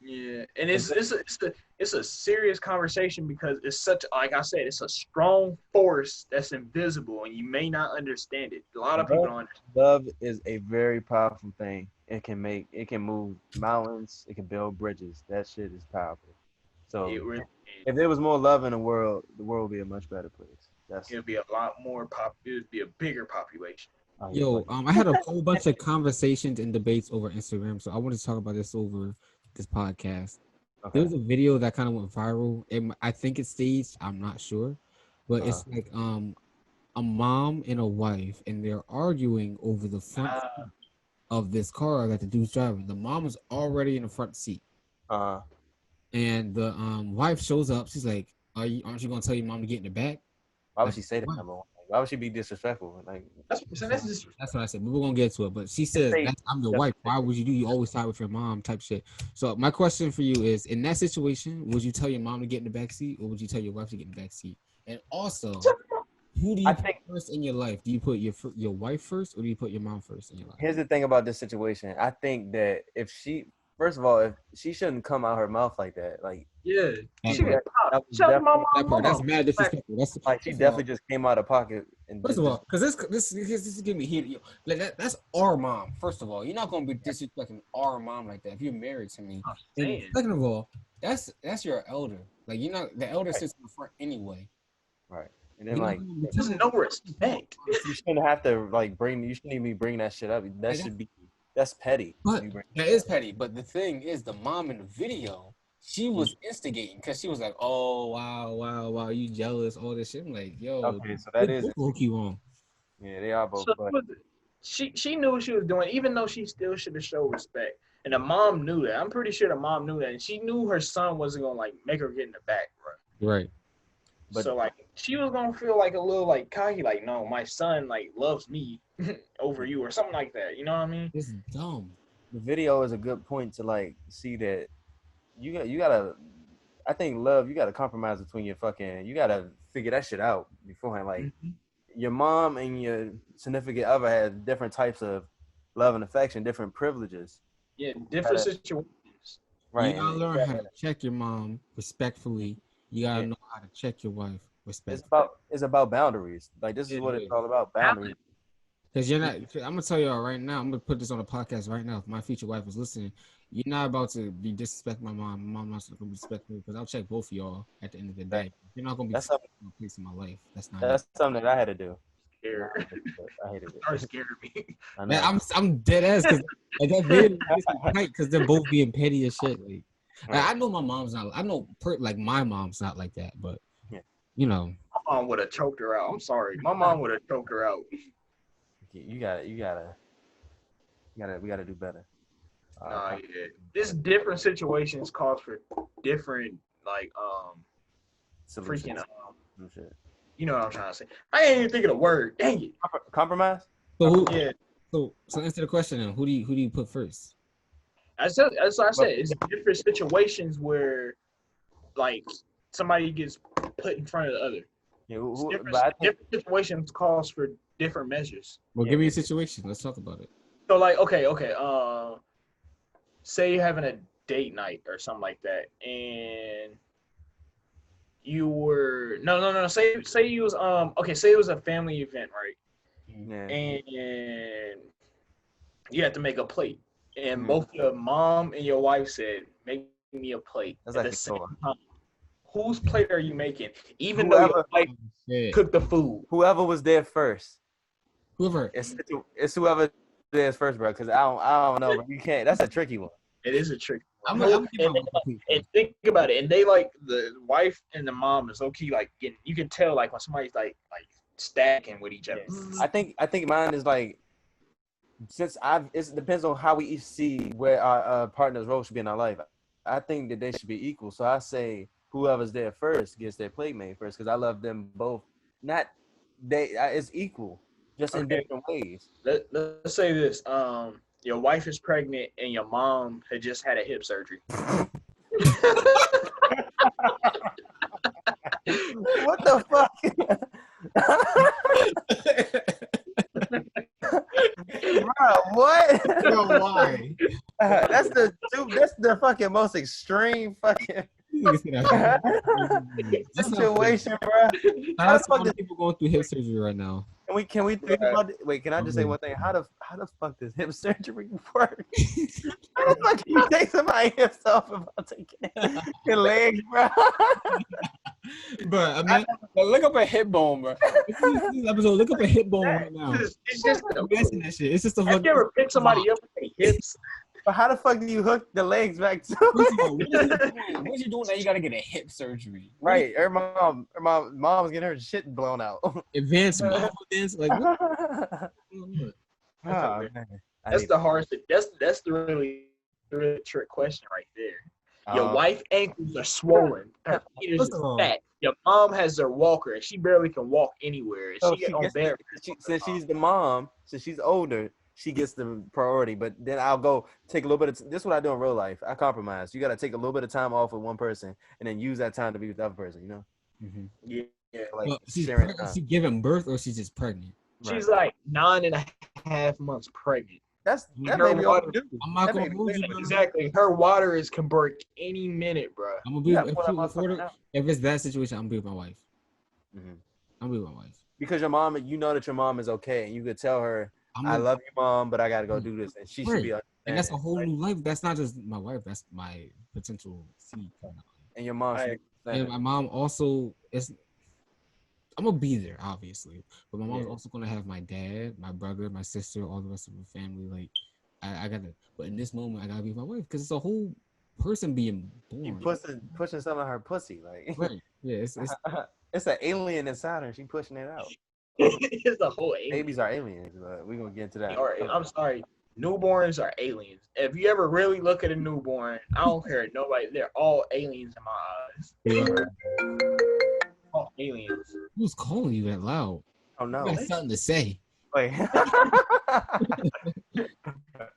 Yeah, and it's a serious conversation because it's such, like I said, it's a strong force that's invisible and you may not understand it. A lot of people don't understand. Love is a very powerful thing. It can move mountains. It can build bridges. That shit is powerful. So if there was more love in the world would be a much better place. It'd be a lot more it would be a bigger population. Yo, I had a whole bunch of conversations and debates over Instagram, so I wanted to talk about this over this podcast. Okay. There was a video that kind of went viral. I think it's staged. I'm not sure, but it's like a mom and a wife, and they're arguing over the front seat of this car that the dude's driving. The mom is already in the front seat, and the wife shows up. She's like, "Aren't you gonna tell your mom to get in the back?" Why would she say that? Number one? Why would she be disrespectful? Like that's what I said. We're gonna get to it, but she says, "I'm your wife. Why would you do? You always side with your mom," type shit. So my question for you is: in that situation, would you tell your mom to get in the back seat, or would you tell your wife to get in the back seat? And also, who do you put first in your life? Do you put your wife first, or do you put your mom first in your life? Here's the thing about this situation. I think that if she shouldn't come out her mouth like that. Like that's mad disrespectful. That's like she definitely just came out of pocket. And first of all, because this is giving me heat. Like that's our mom. First of all, you're not gonna be disrespecting our mom like that if you're married to me. And second of all, that's your elder. Like you're not the elder sits in the front anyway. Right. And then like there's no respect. You shouldn't have to you shouldn't even bring that shit up. That's petty. But that is petty. But the thing is, the mom in the video, she was instigating because she was like, "Oh wow, you jealous? All this shit." I'm like, "Yo, okay, so that is low-key wrong." Yeah, they are both. So she knew what she was doing, even though she still should have showed respect. And the mom knew that. I'm pretty sure the mom knew that, and she knew her son wasn't gonna make her get in the back, bro. Right. But so she was gonna feel like a little cocky, like, no, my son loves me over you or something like that. You know what I mean? It's dumb. The video is a good point to see that you gotta. I think love, you gotta compromise between you gotta figure that shit out beforehand. Your mom and your significant other have different types of love and affection, different privileges. Yeah, different situations. Right. You gotta learn how to check your mom respectfully. You gotta know how to check your wife respectfully. It's about boundaries. This is what it's all about, boundaries. Because you're not. I'm gonna tell y'all right now. I'm gonna put this on a podcast right now. If my future wife is listening, you're not about to be disrespecting my mom. My mom's not gonna respect me because I'll check both of y'all at the end of the day. You're not gonna be a place in my life. That's something that I had to do. I hated it. That scared me. Man, I'm dead ass because that video is tight because they're both being petty as shit. Like, I know my mom's not. I know like my mom's not like that, but you know, my mom would have choked her out. I'm sorry, my mom would have choked her out. We gotta do better. Nah, yeah. This different situations calls for different Solutions. freaking Shit. you know what I'm trying to say. I ain't even thinking of the word. Dang it. Compromise. so Yeah. So answer the question then. Who do you put first? That's what I said. It's different situations where like somebody gets put in front of the other. Yeah, Different situations calls for different measures. Well, give me a situation. Let's talk about it. So like, okay. Say you're having a date night or something like that, and you were no. Say you was Say it was a family event, right? Yeah. And you have to make a plate, and both your mom and your wife said, "Make me a plate." That's at like the same time. Whose plate are you making? Even though Whoever your wife cooked the food. Whoever was there first. Whoever. It's whoever there first, bro. Because I don't know, but you can't. That's a tricky one. It is a tricky one. And think about it. And they like the wife and the mom is low key like getting. You can tell like when somebody's like stacking with each other. I think mine is like, since it depends on how we each see where our partner's role should be in our life. I think that they should be equal. So I say whoever's there first gets their plate made first, because I love them both. It's equal, just in different ways. Let's say this. Your wife is pregnant and your mom had just had a hip surgery. What the fuck? Bro, what? Bro, why? That's the fucking most extreme fucking situation, bro. How the people going through hip surgery right now? Can we think about it? Wait, can I just say one thing? How the fuck does hip surgery work? How the fuck can you take somebody's hips off about taking your legs, bro? Bro, I mean, look up a hip bone, bro. This episode, look up a hip bone right now. It's just that shit. It's just a have you ever picked somebody up with their hips? But how the fuck do you hook the legs back to? What you doing that you gotta get a hip surgery? Right, her mom's getting her shit blown out. Advanced mom dance, like what? That's the hardest. That's the really trick question right there. Your wife's ankles are swollen. Her feet is fat. Your mom has her walker, and she barely can walk anywhere. So since she's the mom, since she's older, she gets the priority. But then I'll go take a little bit of. This is what I do in real life. I compromise. You got to take a little bit of time off with one person, and then use that time to be with the other person. You know? Mm-hmm. Yeah. Like sharing time. Is she giving birth or she's just pregnant? She's like 9.5 months pregnant. That baby all do. I'm not gonna move you. Exactly. Her water can break any minute, bro. I'm gonna be if it's that situation, I'm gonna be with my wife. Mm-hmm. I'm gonna be with my wife. Because your mom, you know that your mom is okay, and you could tell her, "I love you, mom, but I gotta go do this," and she should be. And that's a whole new life. That's not just my wife. That's my potential seed. And your mom. And my mom also is. I'm gonna be there, obviously, but my mom's also gonna have my dad, my brother, my sister, all the rest of the family. Like, I gotta. But in this moment, I gotta be with my wife because it's a whole person being born. You pushing something in her pussy, like. Right. Yeah. It's an alien inside her. She pushing it out. It's a whole alien. Babies are aliens, but we're gonna get into that. I'm sorry. Newborns are aliens. If you ever really look at a newborn, I don't care nobody. They're all aliens in my eyes. All aliens. Who's calling you that loud? Oh no. You got something to say. Wait.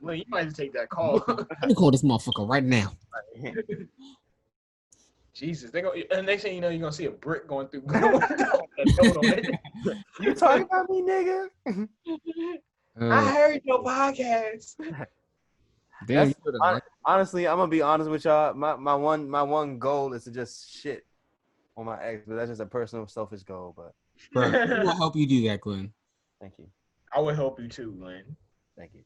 Well, you might take that call. Let me call this motherfucker right now. Jesus, and next thing you know, you're gonna see a brick going through. You talking about me, nigga? I heard your podcast. Damn, honestly, I'm gonna be honest with y'all. My one goal is to just shit on my ex, but that's just a personal, selfish goal. But who will help you do that, Glenn? Thank you. I will help you too, Glenn. Thank you.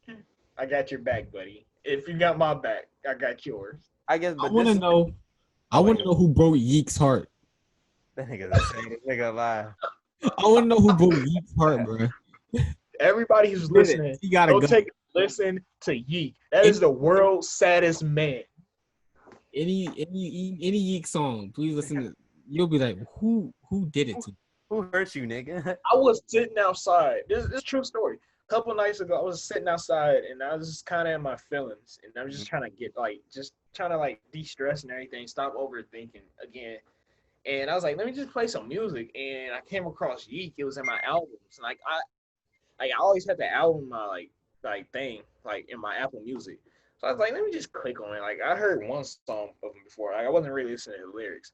I got your back, buddy. If you got my back, I got yours. I guess. But I want to know. I want to know who broke Yeek's heart. That nigga lie. I want to know who broke Yeek's heart, bro. Everybody who's listening, go take a listen to Yeek. That is the world's saddest man. any Yeek song, please listen to. You'll be like, who did it to? Who hurt you, nigga? I was sitting outside. This is a true story. A couple nights ago, I was sitting outside and I was just kind of in my feelings, and I was just trying to get de-stress and everything, stop overthinking again. And I was like, let me just play some music, and I came across Yeek. It was in my albums, and I always had the album in my like thing like in my Apple Music. So I was like, let me just click on it. Like I heard one song of him before. Like I wasn't really listening to the lyrics.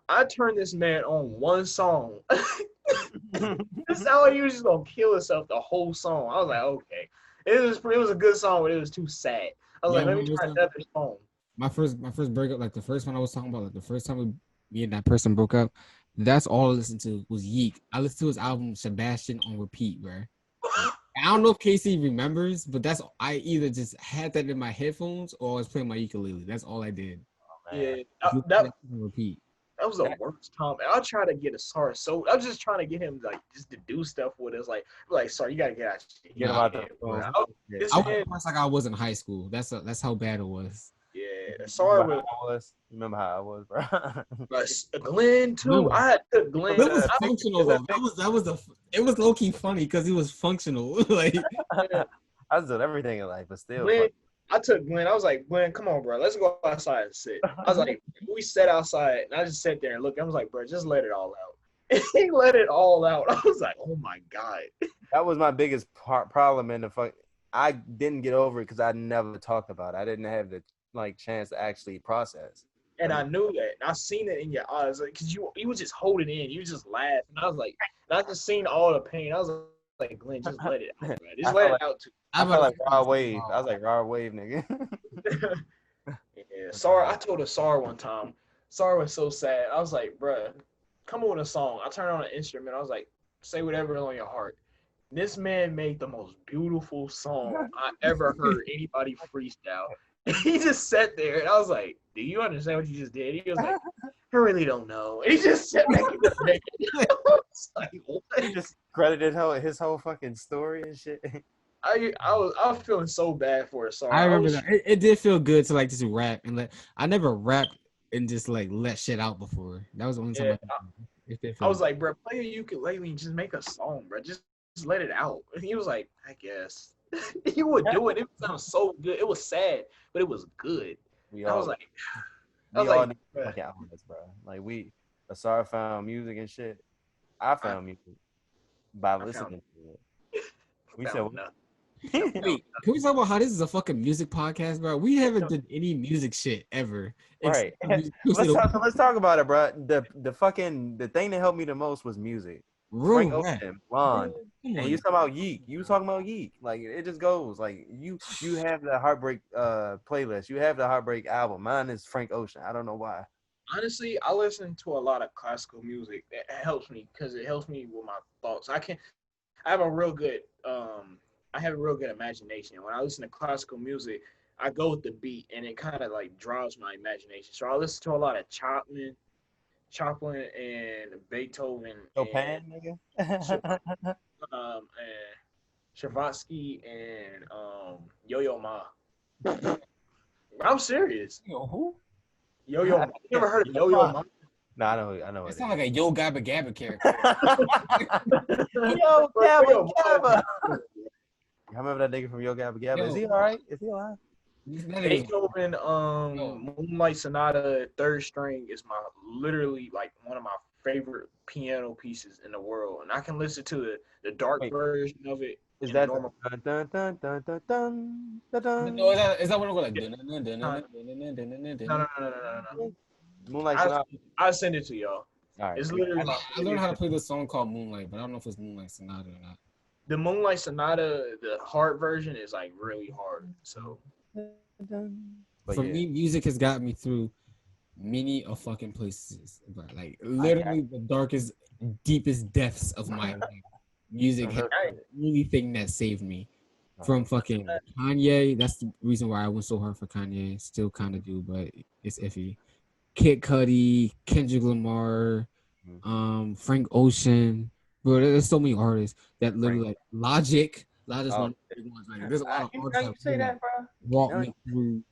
I turned this man on one song. It sounded like he was just gonna kill himself the whole song. I was like, okay. It was a good song, but it was too sad. I was like, let me try another song. My first breakup, like the first one I was talking about, like the first time me and that person broke up, that's all I listened to was Yeek. I listened to his album Sebastian on repeat, bro. I don't know if Casey remembers, but I either just had that in my headphones or I was playing my ukulele. That's all I did. Yeah, that repeat. That was the worst time. And I tried to get a Sar. So I was just trying to get him like just to do stuff with us. Like sorry, you gotta get out. Get him out there. I was like I was in high school. That's how bad it was. Yeah, sorry. Remember how I was, bro? Glenn too. No. I had to Glenn. It was functional though. It was low key funny because he was functional. Like I was doing everything in life, but still. Glenn, I took Glenn. I was like, Glenn, come on, bro. Let's go outside and sit. I was like, we sat outside, and I just sat there and looked. I was like, bro, just let it all out. And he let it all out. I was like, oh my god. That was my biggest problem in the fuck. I didn't get over it because I never talked about it. I didn't have the chance to actually process. And I knew that. And I seen it in your eyes, like, cause you was just holding in. You just laughed, and I was like, and I just seen all the pain. I was like, Glenn, just let it out, man. Just let it out too. I felt like raw wave. I was like raw wave, nigga. Yeah, Sar. I told a Sar one time. Sar was so sad. I was like, bruh, come on with a song. I turned on an instrument. I was like, say whatever is on your heart. This man made the most beautiful song I ever heard anybody freestyle. And he just sat there, and I was like, do you understand what you just did? He was like, I really don't know. And he just sat back in the bed. Like, he just credited his whole fucking story and shit. I was feeling so bad for it. Sorry. I remember that. It did feel good to just rap and I never rapped and just let shit out before. That was the only time I was like, bro, play a ukulele and just make a song, bro. Just let it out. And he was like, I guess. He would do it. It sounded so good. It was sad, but it was good. I was like, bro. Like Asar found music and shit. I found music by listening to it. We said, wait, can we talk about how this is a fucking music podcast, bro? We haven't done any music shit ever. Right. Let's talk about it, bro. The thing that helped me the most was music. Frank Ocean, Ron, and you talking about Yeek. You talking about Yeek. Like it just goes. Like you have the Heartbreak playlist. You have the Heartbreak album. Mine is Frank Ocean. I don't know why. Honestly, I listen to a lot of classical music. That helps me because it helps me with my thoughts. I have a real good imagination. When I listen to classical music, I go with the beat, and it kind of draws my imagination. So I listen to a lot of Chopin and Beethoven, Chopin, nigga. and Stravinsky and Yo-Yo Ma. I'm serious. Who? Yo-Yo Ma. You ever heard of Yo-Yo Ma? No, I know. It sounds like a Yo Gabba Gabba character. Yo Gabba Gabba. I remember that nigga from Yo Gabba Gabba. Is he all right? Is he alive? Beethoven, Moonlight Sonata, third string is literally one of my favorite piano pieces in the world, and I can listen to the dark version of it. Is that normal? No, is that what it was like? No. Moonlight Sonata. I'll send it to y'all. All right. It's literally. I learned how to play this song called Moonlight, but I don't know if it's Moonlight Sonata or not. The Moonlight Sonata, the hard version is really hard. So. For me, music has gotten me through many fucking places, but literally the darkest, deepest depths of my life. Music has really thing that saved me from fucking Kanye. That's the reason why I went so hard for Kanye. Still kind of do, but it's iffy. Kid Cudi, Kendrick Lamar, Frank Ocean. Bro, there's so many artists that literally Logic. Logic's one of the big ones. There's a lot of artists that walk me through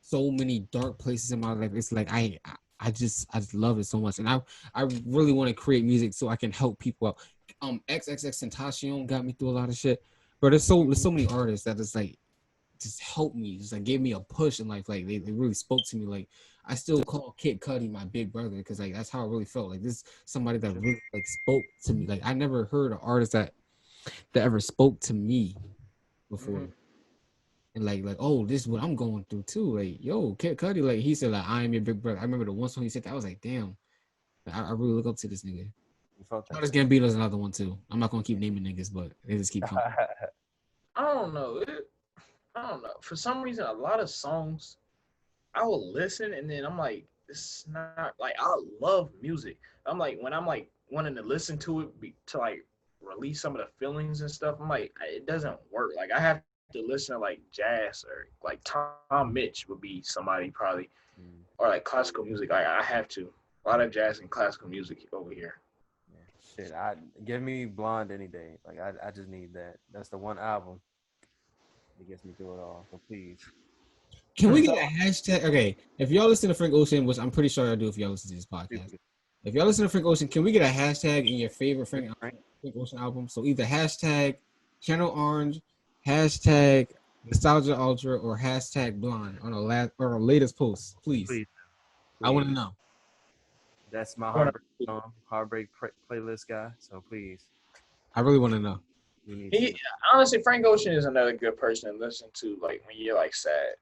so many dark places in my life. It's like I just love it so much, and I really want to create music so I can help people out. XXXTentacion got me through a lot of shit, but there's so many artists that just like just helped me, just like gave me a push in life. Like they really spoke to me. Like I still call Kid Cudi my big brother because like that's how I really felt. Like this somebody that really like spoke to me. Like I never heard an artist that ever spoke to me before. Mhm. And like, oh, this is what I'm going through too. Like, yo, Kid Cudi, like he said, like, I am your big brother. I remember the one song he said that, I was like, damn, I really look up to this nigga. You felt that. Childish Gambino's another one too. I'm not gonna keep naming niggas, but they just keep coming. I don't know. I don't know. For some reason, a lot of songs, I will listen and then I'm like, this is not like I love music. I'm like when I'm like wanting to listen to it to like release some of the feelings and stuff. I'm like, it doesn't work. Like I have to listen to like jazz or like Tom Mitch would be somebody probably, or like classical music. Like I have to. A lot of jazz and classical music over here. Shit, give me Blonde any day. Like I just need that. That's the one album that gets me through it all. So please. Can we get a hashtag? Okay, if y'all listen to Frank Ocean, which I'm pretty sure I do if y'all listen to this podcast. If y'all listen to Frank Ocean, can we get a hashtag in your favorite Frank Ocean album? So either hashtag Channel Orange, hashtag Nostalgia Ultra, or hashtag Blonde on our latest post, please. I want to know. That's my Heartbreak playlist guy. So please. I really want to know. Honestly, Frank Ocean is another good person to listen to, like when you're like sad.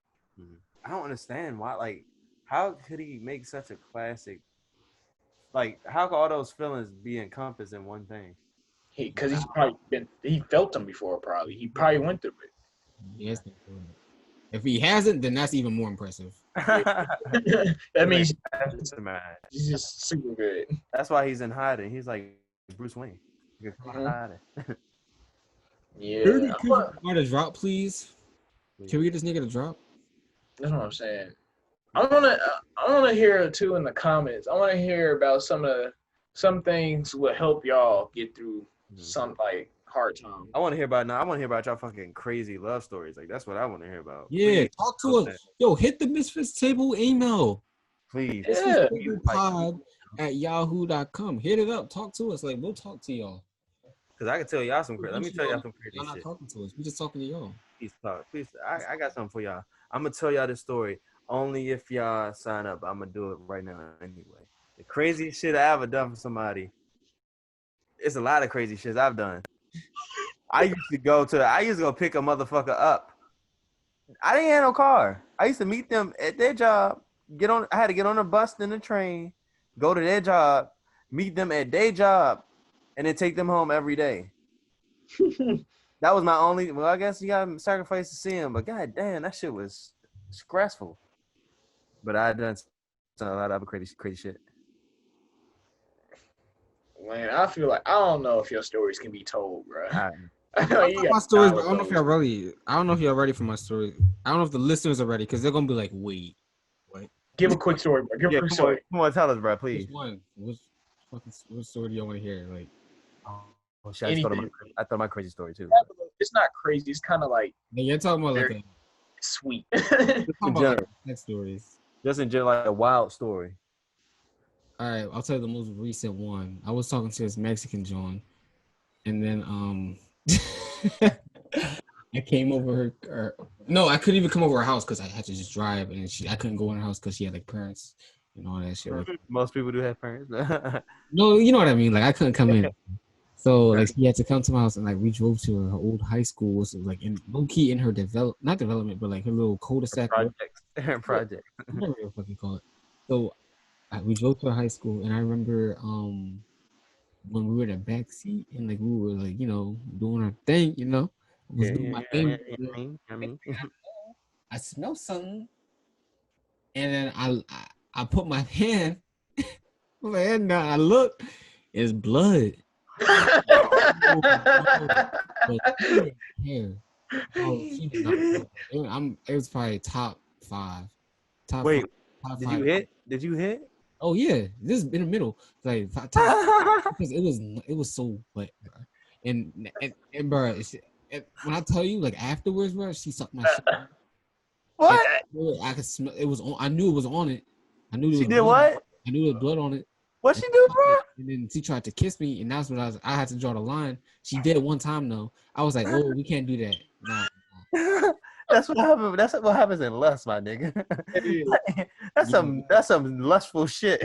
I don't understand why. Like, how could he make such a classic? Like, how could all those feelings be encompassed in one thing? Because he felt them before. Probably he probably went through it. Yes. If he hasn't, then that's even more impressive. That means he's just super good. That's why he's in hiding. He's like Bruce Wayne. Hiding. Yeah. Can we get a drop, please? Can we get this nigga to drop? That's what I'm saying. I wanna hear too in the comments. I wanna hear about some things will help y'all get through some like hard time. I want to hear about y'all fucking crazy love stories. Like that's what I want to hear about. Yeah, please, talk to us. Yo, hit the MisFits table email. Please. Yeah. pod@yahoo.com. Hit it up. Talk to us. Like we'll talk to y'all. Cause I can tell y'all some crazy. Let me tell y'all some crazy y'all not shit. talking to us. We just talking to y'all. Please. I got something for y'all. I'm gonna tell y'all this story only if y'all sign up. I'm gonna do it right now anyway. The craziest shit I ever done for somebody. It's a lot of crazy shit I've done. I used to go pick a motherfucker up. I didn't have no car. I used to meet them at their job. I had to get on a bus and a train, go to their job, meet them at their job, and then take them home every day. That was my only. Well, I guess you got to sacrifice to see him, but god damn, that shit was stressful. But I done a lot of other crazy shit. Man, I feel like I don't know if your stories can be told, bro. My stories, but I don't know if y'all ready. I don't know if y'all ready for my story. I don't know if the listeners are ready because they're gonna be like, "Wait, what?" Give a quick story, bro. Give a quick story. Come on, tell us, bro, please. What story do y'all want to hear? Like, shit, I thought my crazy story too. It's not crazy. It's kind of like. You're talking about like sweet. Next stories. Just in general, like a wild story. All right, I'll tell you the most recent one. I was talking to this Mexican John, and then I came over her. No, I couldn't even come over her house because I had to just drive, and I couldn't go in her house because she had like parents and all that shit. Most people do have parents. No, you know what I mean. Like I couldn't come in, so like she had to come to my house, and like we drove to her old high school. So like in low key in her not development, but like her little cul-de-sac project. Whatever you fucking call it. So we drove to her high school, and I remember when we were in the back seat and like we were like doing our thing, I smelled something, and then I put my hand down. I look, it's blood. It was probably top 5. Wait, top did 5. you hit? Did you hit? Oh yeah, this is in the middle, like because it was so wet, bro. And bro, when I tell you, like afterwards, bro, she sucked my shit. What? I could smell it was on. I knew it was on it. I knew there She was did blood. what? I knew there was blood on it. What she do, bro? And then she tried to kiss me, and that's what I had to draw the line. She did it one time though. I was like, oh, we can't do that. Nah. That's what happens. That's what happens in lust, my nigga. That's some lustful shit.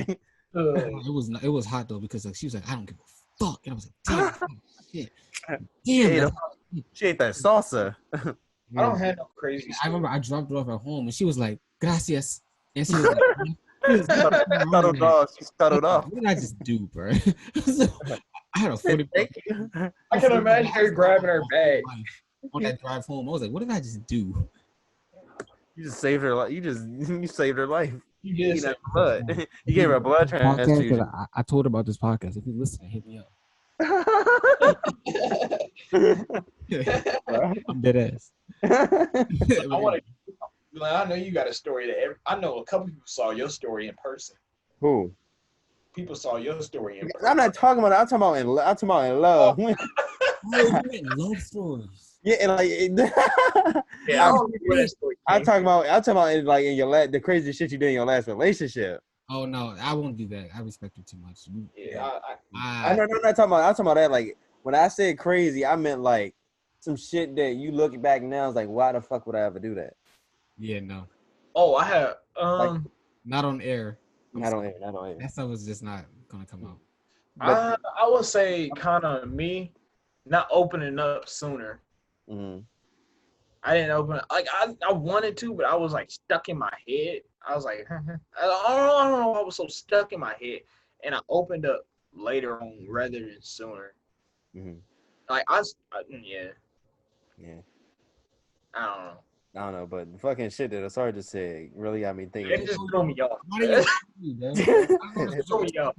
It was hot though because like she was like, I don't give a fuck, and I was like, damn, shit, She damn. ate that salsa. I don't have no crazy. I remember I dropped her off at home, and she was like, gracias, and she was like, Scuttled off. She scuttled off. what did I just do, bro? So, I had a 40. Thank you. I can imagine her grabbing her bag. On that drive home, I was like, what did I just do? You just saved her life. You saved her life. You You did. know, blood. You gave her a blood transfusion. I told her about this podcast. If you listen, hit me up. I'm dead ass. I want to. I know you got a story that I know a couple people saw your story in person. Who? People saw your story in person. I'm not talking about that. I'm talking about in love. Love stories. Yeah, and like Yeah, I don't remember where that story I'm came talking about in, like in your the crazy shit you did in your last relationship. Oh no, I won't do that. I respect her too much. Yeah, I'm not talking about. I'm talking about that. Like when I said crazy, I meant like some shit that you look back now is like, why the fuck would I ever do that? Yeah, no. Oh, I have. Like, Not on air. Not on air. That stuff was just not gonna come out. I would say kind of me not opening up sooner. Mm-hmm. I didn't open like I wanted to, but I was like stuck in my head. I was like, I don't know. I was so stuck in my head, and I opened up later on rather than sooner. Mm-hmm. Like yeah. I don't know, but the fucking shit that Asar just said really got me don't thinking. know. It just threw me off. It threw me off.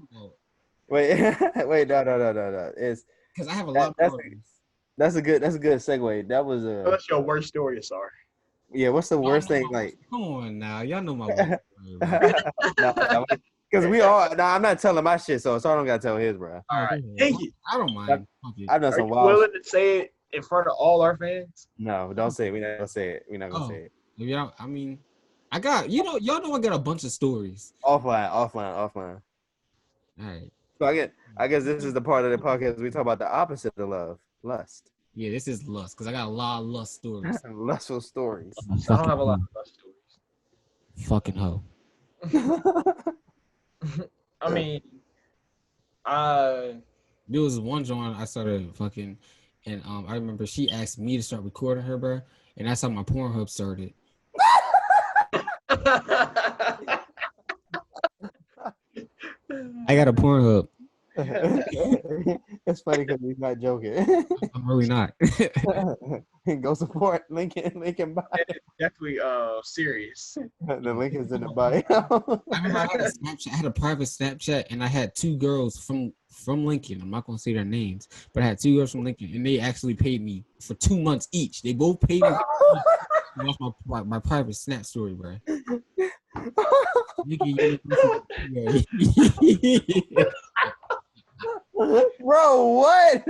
Wait, no. It's because I have a lot of stories. That's a good segue. That was What's your worst story, Asar? Yeah, what's the worst thing? Like, come on now, y'all know my worst story, because we all. Nah, I'm not telling my shit, so Asar don't gotta tell his, bro. All right, thank you. I don't mind. I've done Are some you wild. willing to say it in front of all our fans? No, don't say it. We're not gonna say it. We're not gonna say it. Yeah, I mean, I got y'all know I got a bunch of stories. Offline. All right. So I guess this is the part of the podcast we talk about the opposite of love, lust. Yeah, this is lust because I got a lot of lust stories. Lustful stories. I don't have a lot of lust stories. Fucking hoe. I mean, there was one joint I started fucking, and I remember she asked me to start recording her, bro, and that's how my Pornhub started. I got a Pornhub. It's funny because he's not joking. I'm really not. Go support Lincoln bio. Definitely serious. The link is in the bio. I remember I had a Snapchat. I had a private Snapchat, and I had two girls from Lincoln. I'm not gonna say their names, but I had two girls from Lincoln, and they actually paid me for 2 months each. They both paid me. That's my private Snap story, bro. Bro, what?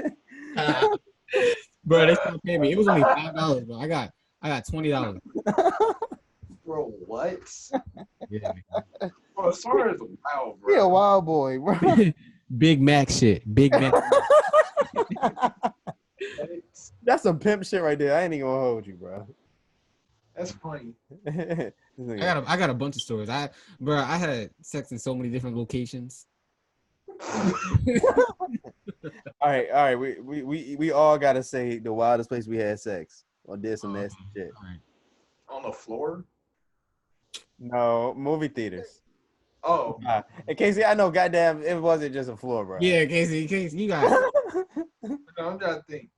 Bro, they still pay me. It was only $5, bro. I got $20. Bro, what? Yeah. Bro, sorry is wild, bro. You're a wild boy, bro. Big Mac shit. Big Mac. That's some pimp shit right there. I ain't even gonna hold you, bro. That's funny. I got a bunch of stories. I had sex in so many different locations. All right. We all gotta say the wildest place we had sex or did some nasty shit. Right. On the floor? No, movie theaters. Oh. And Casey, I know, goddamn, it wasn't just a floor, bro. Yeah, Casey, you got it. No, I'm trying to think.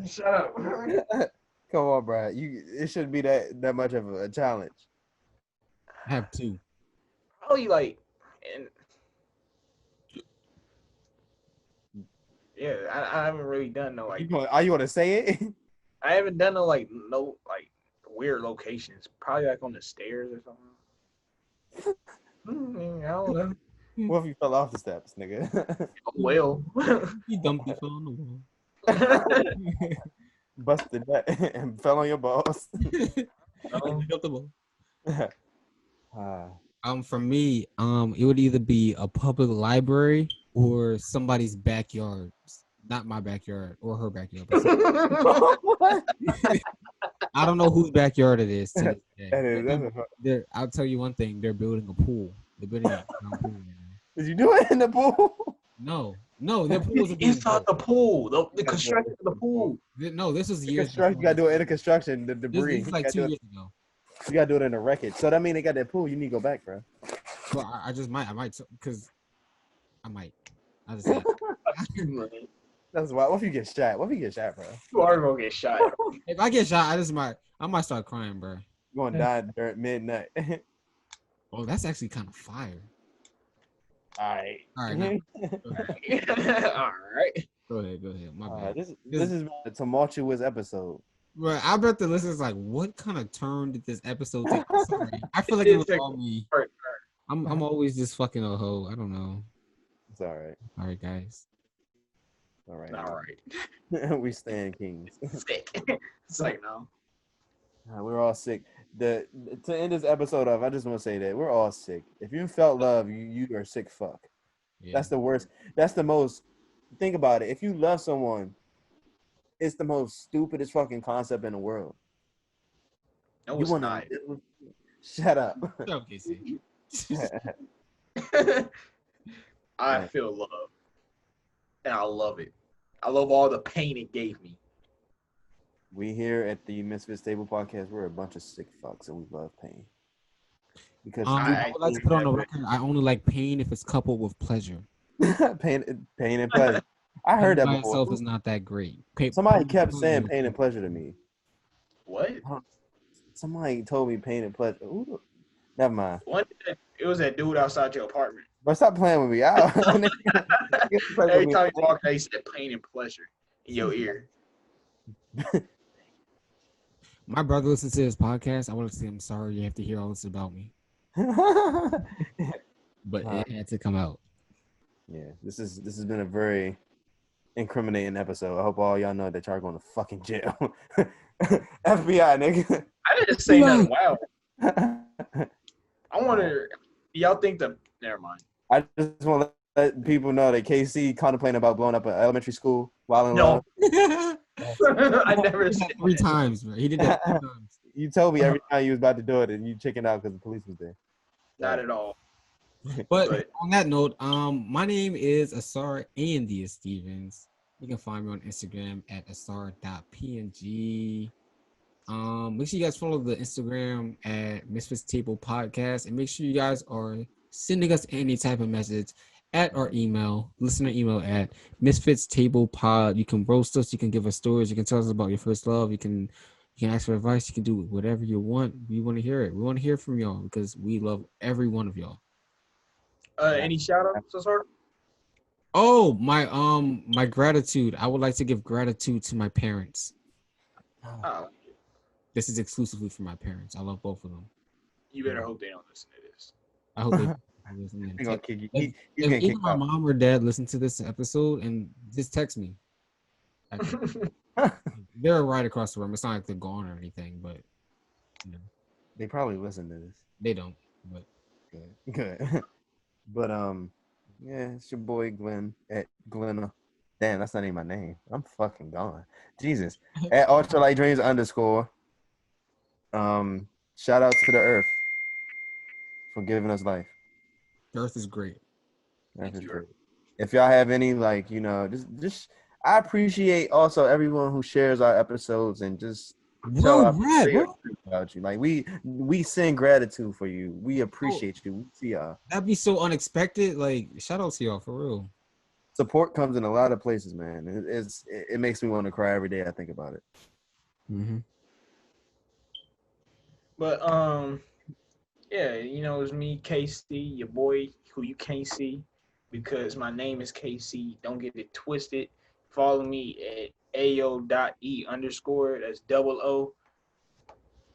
Shut up. Come on, bro. It shouldn't be that much of a challenge. I have two. Probably like, and yeah, I haven't really done no like. Are you gonna say it? I haven't done no like weird locations. Probably like on the stairs or something. I don't know. What if you fell off the steps, nigga? Well, He dumped it on the wall. busted nut and fell on your balls. Uncomfortable. Ah, For me, it would either be a public library or somebody's backyard. Not my backyard or her backyard. But what? I don't know whose backyard it is to this day. I'll tell you one thing: they're building a pool. They're building a pool right now. Did you do it in the pool? No, their pool was Inside the pool, the construction of the pool. No, this was years. You gotta do it in the construction. The This debris. is like 2 years ago. You gotta do it in the wreckage. So that means they got that pool. You need to go back, bro. Well, I might, because I might. I just said. That's why. What if you get shot? What if you get shot, bro? You are gonna get shot. If I get shot, I might start crying, bro. You gonna die during midnight. Oh, that's actually kind of fire. All right. No. All right. Go ahead. My bad. This is a tumultuous episode. Right, I bet the listeners like, what kind of turn did this episode take? Sorry. I feel like it was all me. I'm always just fucking a hoe. I don't know. It's all right. All right, guys. All right. We stand kings. Sick. It's like no. We're all sick. To end this episode off, I just want to say that we're all sick. If you felt love, you are sick. Fuck. Yeah. That's the worst. That's the most. Think about it. If you love someone, it's the most stupidest fucking concept in the world. No, it's not. Shut up. Shut up, Casey. I feel love, and I love it. I love all the pain it gave me. We here at the MisFits Table podcast, we're a bunch of sick fucks and we love pain. Because I would like to put on the record, I only like pain if it's coupled with pleasure. pain and pleasure. I heard that before. Itself is not that great. Somebody kept saying pain and pleasure to me. What? Somebody told me pain and pleasure. Ooh, never mind. It was that dude outside your apartment. But stop playing with me. Every time you walk out, he said pain and pleasure in your ear. My brother listens to this podcast. I want to say I'm sorry you have to hear all this about me. But it had to come out. Yeah, this has been a very incriminating episode. I hope all y'all know that y'all are going to fucking jail. FBI, nigga. I didn't say nothing. Wow. I wonder, y'all think never mind. I just want to let people know that KC contemplating about blowing up an elementary school while in love. I never said 3 times, bro. He did that 3 times. You told me every time you was about to do it and you chickened out because the police was there. Not at all. But on that note, my name is Asar Andia Stevens. You can find me on Instagram at asar.png. Make sure you guys follow the Instagram at MisFits Table Podcast, and make sure you guys are sending us any type of message at our listener email at MisFitsTablePod. You can roast us, you can give us stories, you can tell us about your first love, you can ask for advice, you can do whatever you want. We want to hear it. We want to hear from y'all because we love every one of y'all. Any shout outs, Asar? Oh, my gratitude. I would like to give gratitude to my parents. Oh. This is exclusively for my parents. I love both of them. You better hope they don't listen to this. I hope they listen. If even my mom or dad listen to this episode and just text me. They're right across the room. It's not like they're gone or anything, but you know. They probably listen to this. They don't, but good. But yeah, it's your boy Glenn at Glenna. Damn, that's not even my name. I'm fucking gone. Jesus. At ultralight_dreams_. Shout out to the Earth for giving us life. Earth is great. Earth is great. If y'all have any, just I appreciate also everyone who shares our episodes and just tell about you. Like we send gratitude for you. We appreciate you. We see y'all. That'd be so unexpected. Like shout out to y'all for real. Support comes in a lot of places, man. It makes me want to cry every day I think about it. Mm-hmm. But yeah, it's me, KC, your boy who you can't see because my name is KC. Don't get it twisted. Follow me at ao.e_. That's double O.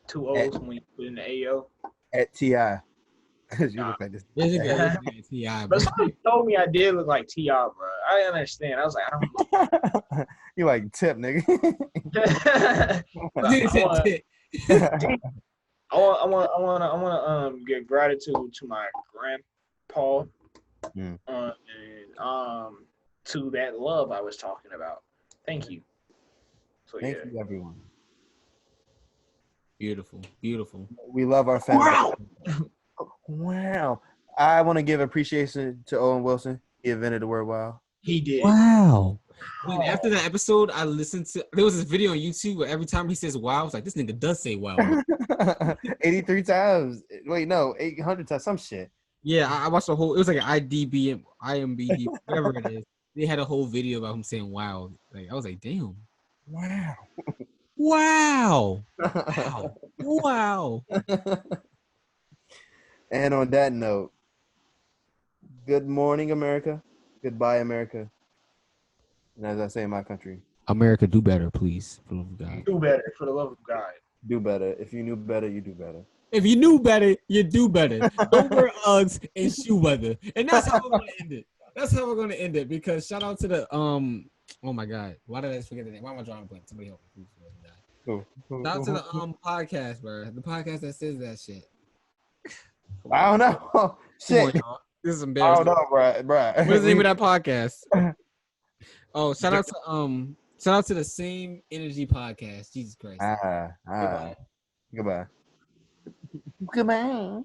2 O's when you put in the AO. At T.I. Because you look like this. T.I. But somebody told me I did look like T.o.P, bro. I didn't understand. I was like, I don't know. You like tip, nigga. I want to give gratitude to my grandpa, and to that love I was talking about. Thank you. So Thank you, everyone. Beautiful, beautiful. We love our family. Wow. I want to give appreciation to Owen Wilson. He invented the word wow. He did. Wow. When after that episode, I listened to, there was this video on YouTube where every time he says wow, I was like, this nigga does say wow. 83 times. Wait, no, 800 times, some shit. Yeah, I watched the whole, it was like an IMBD, whatever it is. They had a whole video about him saying wow. Like, I was like, damn. Wow. Wow. Wow. Wow. And on that note, good morning, America. Goodbye, America. And as I say in my country, America, do better, please. For the love of God. Do better, for the love of God. Do better. If you knew better, you do better. If you knew better, you do better. Don't wear Uggs and shoe weather. And that's how we're gonna end it. That's how we're gonna end it. Because shout out to the oh my God. Why did I forget the name? Why am I drawing a blank? Somebody help me, please. Shout out to the podcast, bro. The podcast that says that shit. I don't know. Shit. On, this is embarrassing. I don't know, bro. What is the name of that podcast? Oh, shout out to the Same Energy Podcast. Jesus Christ. Goodbye. Goodbye.